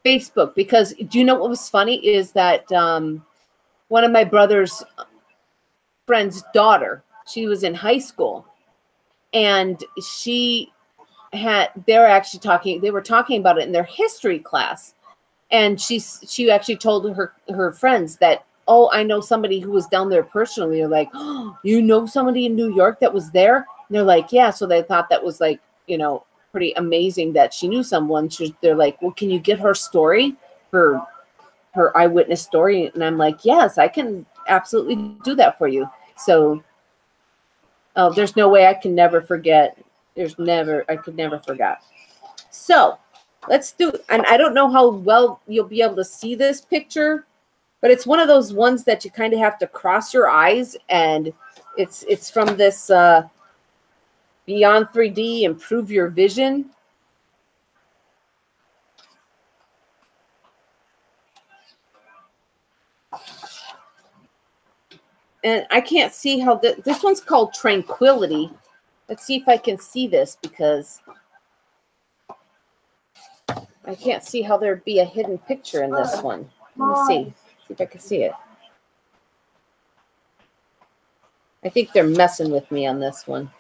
Facebook, because do you know what was funny is that one of my brother's friend's daughter, she was in high school, and they were talking about it in their history class, and she actually told her friends that, oh, I know somebody who was down there personally. They're like, oh, you know somebody in New York that was there? And they're like, yeah. So they thought that was like, you know, pretty amazing that she knew someone. They're like, well, can you get her story, her eyewitness story? And I'm like, yes, I can absolutely do that for you. So there's no way I can never forget. I could never forget. So let's do, and I don't know how well you'll be able to see this picture, but it's one of those ones that you kind of have to cross your eyes, and it's from this Beyond 3D, Improve Your Vision. And I can't see how this one's called Tranquility. Let's see if I can see this, because I can't see how there'd be a hidden picture in this one. Let me see if I can see it. I think they're messing with me on this one.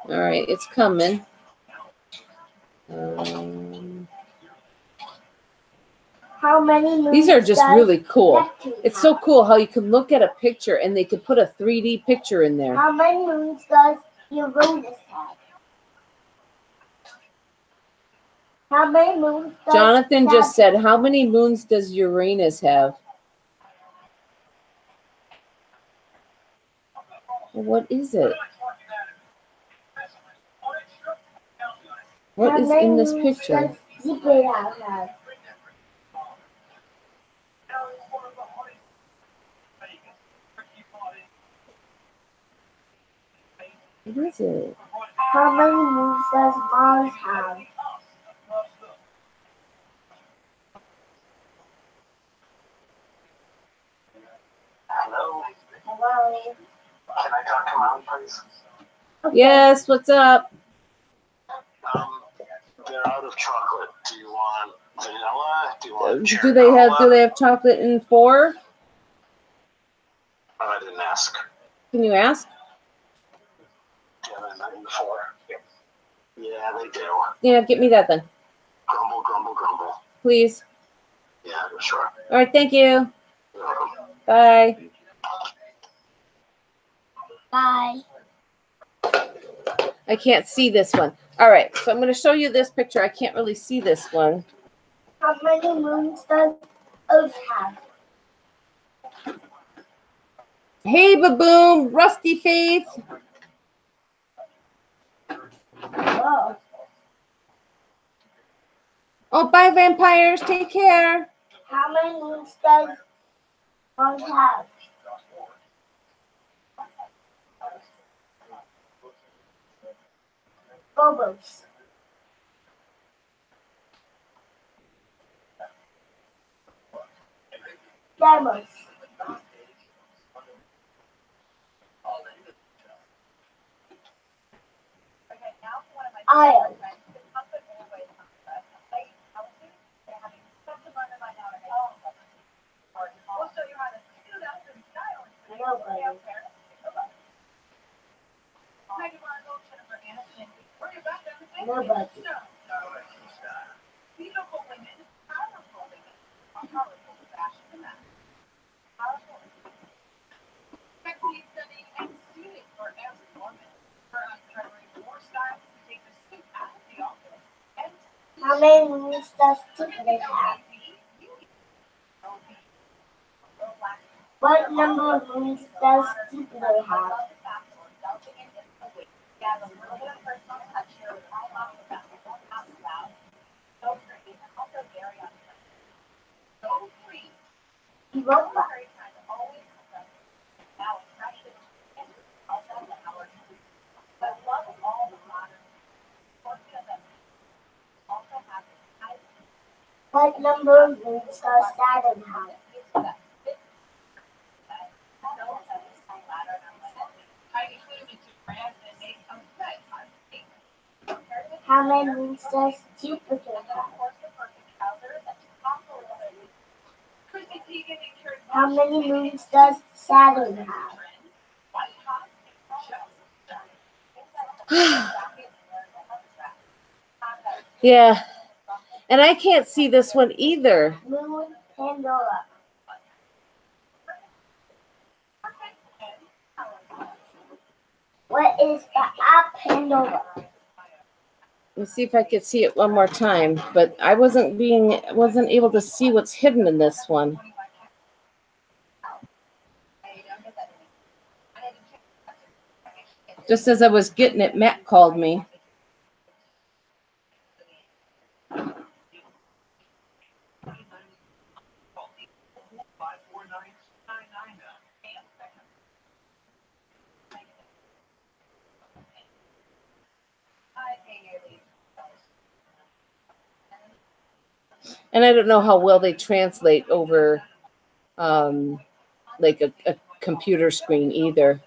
All right, it's coming. How many moons these are just really cool. It's have? so cool how you can look at a picture and they could put a 3D picture in there. How many moons does Uranus have? How many moons does Jonathan just said, how many moons does Uranus have? Well, what is it? What is in this picture? Jupiter have? What is it? How many moons does Mars have? Hello. Hello. Can I talk to Mom, please? Okay. Yes, what's up? They're out of chocolate. Do you want vanilla? Do you want Do they have chocolate in 4? I didn't ask. Can you ask? Do you have anything in 4? Yeah, they do. Yeah, get me that then. Grumble, grumble, grumble. Please. Yeah, sure. All right, thank you. You're welcome. Bye. Bye. I can't see this one. All right, so I'm going to show you this picture. I can't really see this one. How many moons does Earth have? Hey, Baboom, Rusty Faith. Whoa. Oh, bye, vampires. Take care. How many moons does Mars have? Phobos. Deimos. Io. Nobody. Nobody. How many moons does Jupiter have? What number of moons does Jupiter have? Europa. What number of moons does Saturn have? How many moons does Jupiter have? How many moons does Saturn have? Yeah, and I can't see this one either. Moon Pandora. What is the app Pandora? Let's see if I could see it one more time, but I wasn't able to see what's hidden in this one. Just as I was getting it, Matt called me. And I don't know how well they translate over like a computer screen either.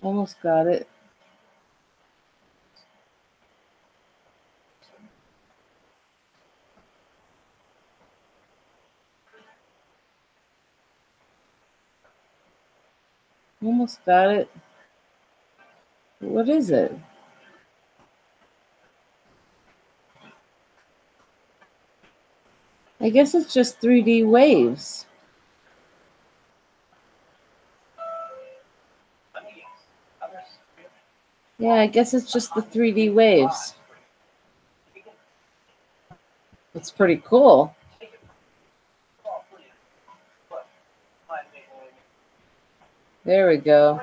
Almost got it. Almost got it. What is it? I guess it's just 3D waves. Yeah, I guess it's just the 3D waves. It's pretty cool. There we go.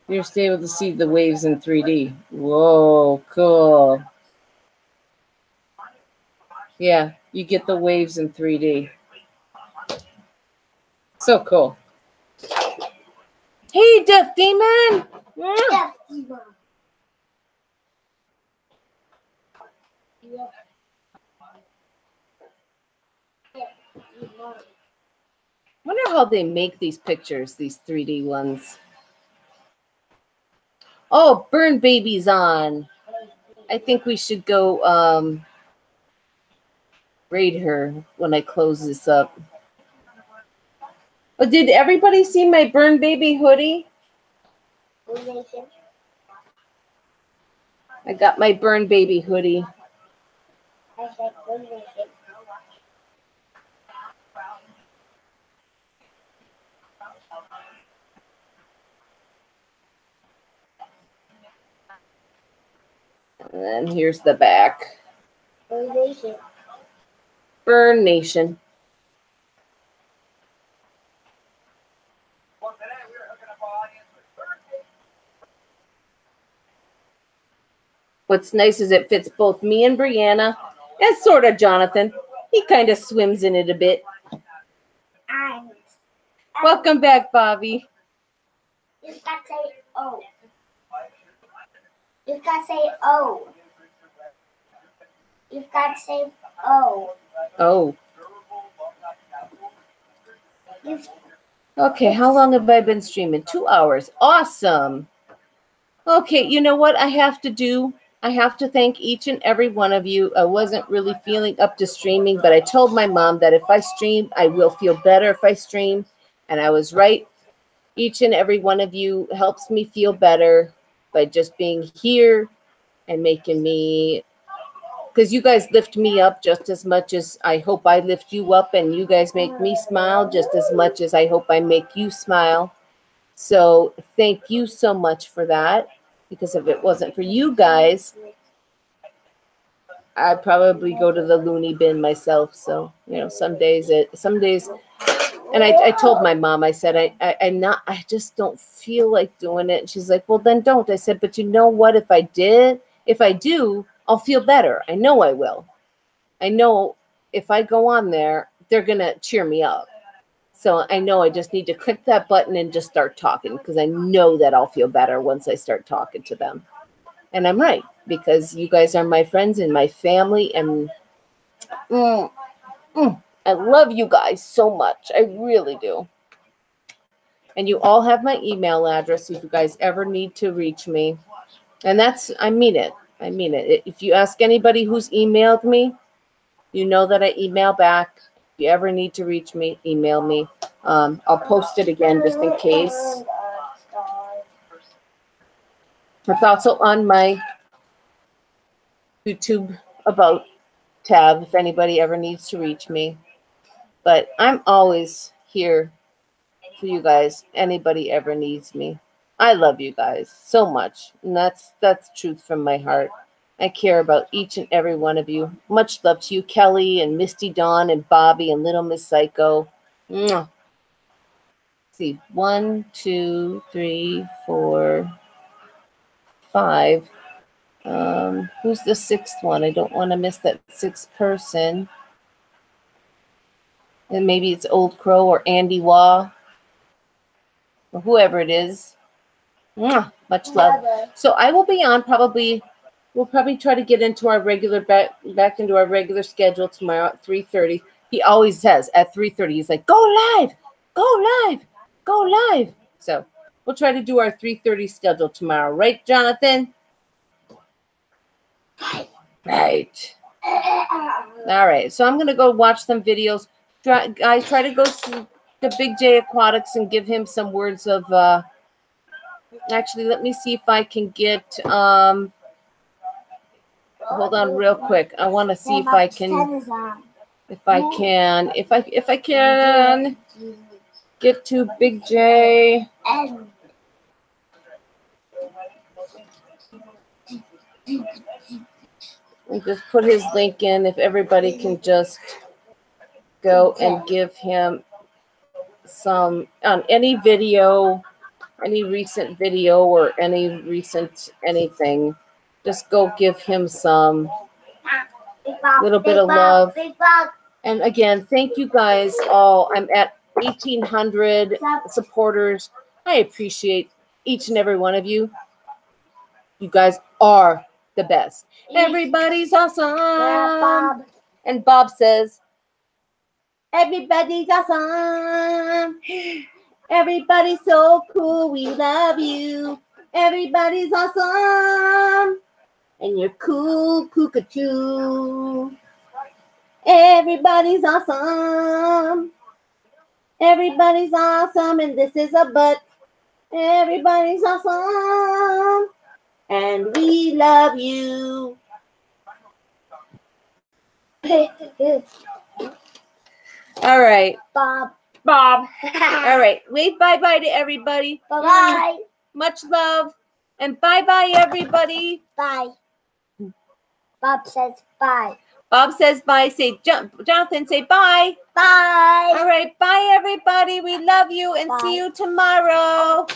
You're just able to see the waves in 3D. Whoa, cool. Yeah, you get the waves in 3D. So cool. Hey, Death Demon! Death Demon. Wonder how they make these pictures, these 3D ones. Oh, Burn Baby's on. I think we should go raid her when I close this up. But did everybody see my Burn Baby hoodie? Blue Nation. I got my Burn Baby hoodie. I said Blue Nation. And then here's the back. Blue Nation. Burn Nation. What's nice is it fits both me and Brianna, and sort of Jonathan. He kind of swims in it a bit. Welcome back, Bobby. You've got to say oh. You've got to say oh. You've got to say oh. Oh. You've, Okay, how long have I been streaming? 2 hours. Awesome. Okay, you know what I have to do? I have to thank each and every one of you. I wasn't really feeling up to streaming, but I told my mom that if I stream, I will feel better if I stream. And I was right. Each and every one of you helps me feel better by just being here and making me, because you guys lift me up just as much as I hope I lift you up, and you guys make me smile just as much as I hope I make you smile. So thank you so much for that, because if it wasn't for you guys, I'd probably go to the loony bin myself. So, you know, some days, and I told my mom, I said, I just don't feel like doing it. And she's like, well, then don't. I said, but you know what? If I do, I'll feel better. I know I will. I know if I go on there, they're going to cheer me up. So I know I just need to click that button and just start talking, because I know that I'll feel better once I start talking to them. And I'm right, because you guys are my friends and my family, and I love you guys so much. I really do. And you all have my email address if you guys ever need to reach me. And I mean it. I mean it. If you ask anybody who's emailed me, you know that I email back. If you ever need to reach me, email me. I'll post it again just in case. It's also on my YouTube About tab if anybody ever needs to reach me. But I'm always here for you guys. Anybody ever needs me. I love you guys so much. And that's truth from my heart. I care about each and every one of you. Much love to you, Kelly and Misty Dawn and Bobby and Little Miss Psycho. Mwah. Let's see, 1, 2, 3, 4, 5. Who's the 6th one? I don't want to miss that 6th person. And maybe it's Old Crow or Andy Waugh or whoever it is. Mwah. Much love. So I will be on probably. We'll probably try to get into our regular back into our regular schedule tomorrow at 3:30. He always says at 3:30, he's like, go live, go live, go live. So we'll try to do our 3:30 schedule tomorrow. Right, Jonathan? Right. All right. So I'm going to go watch some videos. Guys, try to go to Big J Aquatics and give him some words of, actually, let me see if I can get, hold on real quick. I want to see if I can get to Big J. And just put his link in if everybody can just go and give him some on any video, any recent video or any recent anything. Just go give him some little bit of love. And again, thank you guys all. I'm at 1,800 supporters. I appreciate each and every one of you. You guys are the best. Everybody's awesome. And Bob says, everybody's awesome. Everybody's so cool. We love you. Everybody's awesome. And you're cool, cuckoo. Everybody's awesome. Everybody's awesome. And this is a butt. Everybody's awesome. And we love you. All right. Bob. All right. Wave bye-bye to everybody. Bye-bye. Much love. And bye-bye, everybody. Bye. Bob says bye. Bob says bye. Say, Jonathan, say bye. Bye. All right. Bye, everybody. We love you and Bye. see you tomorrow.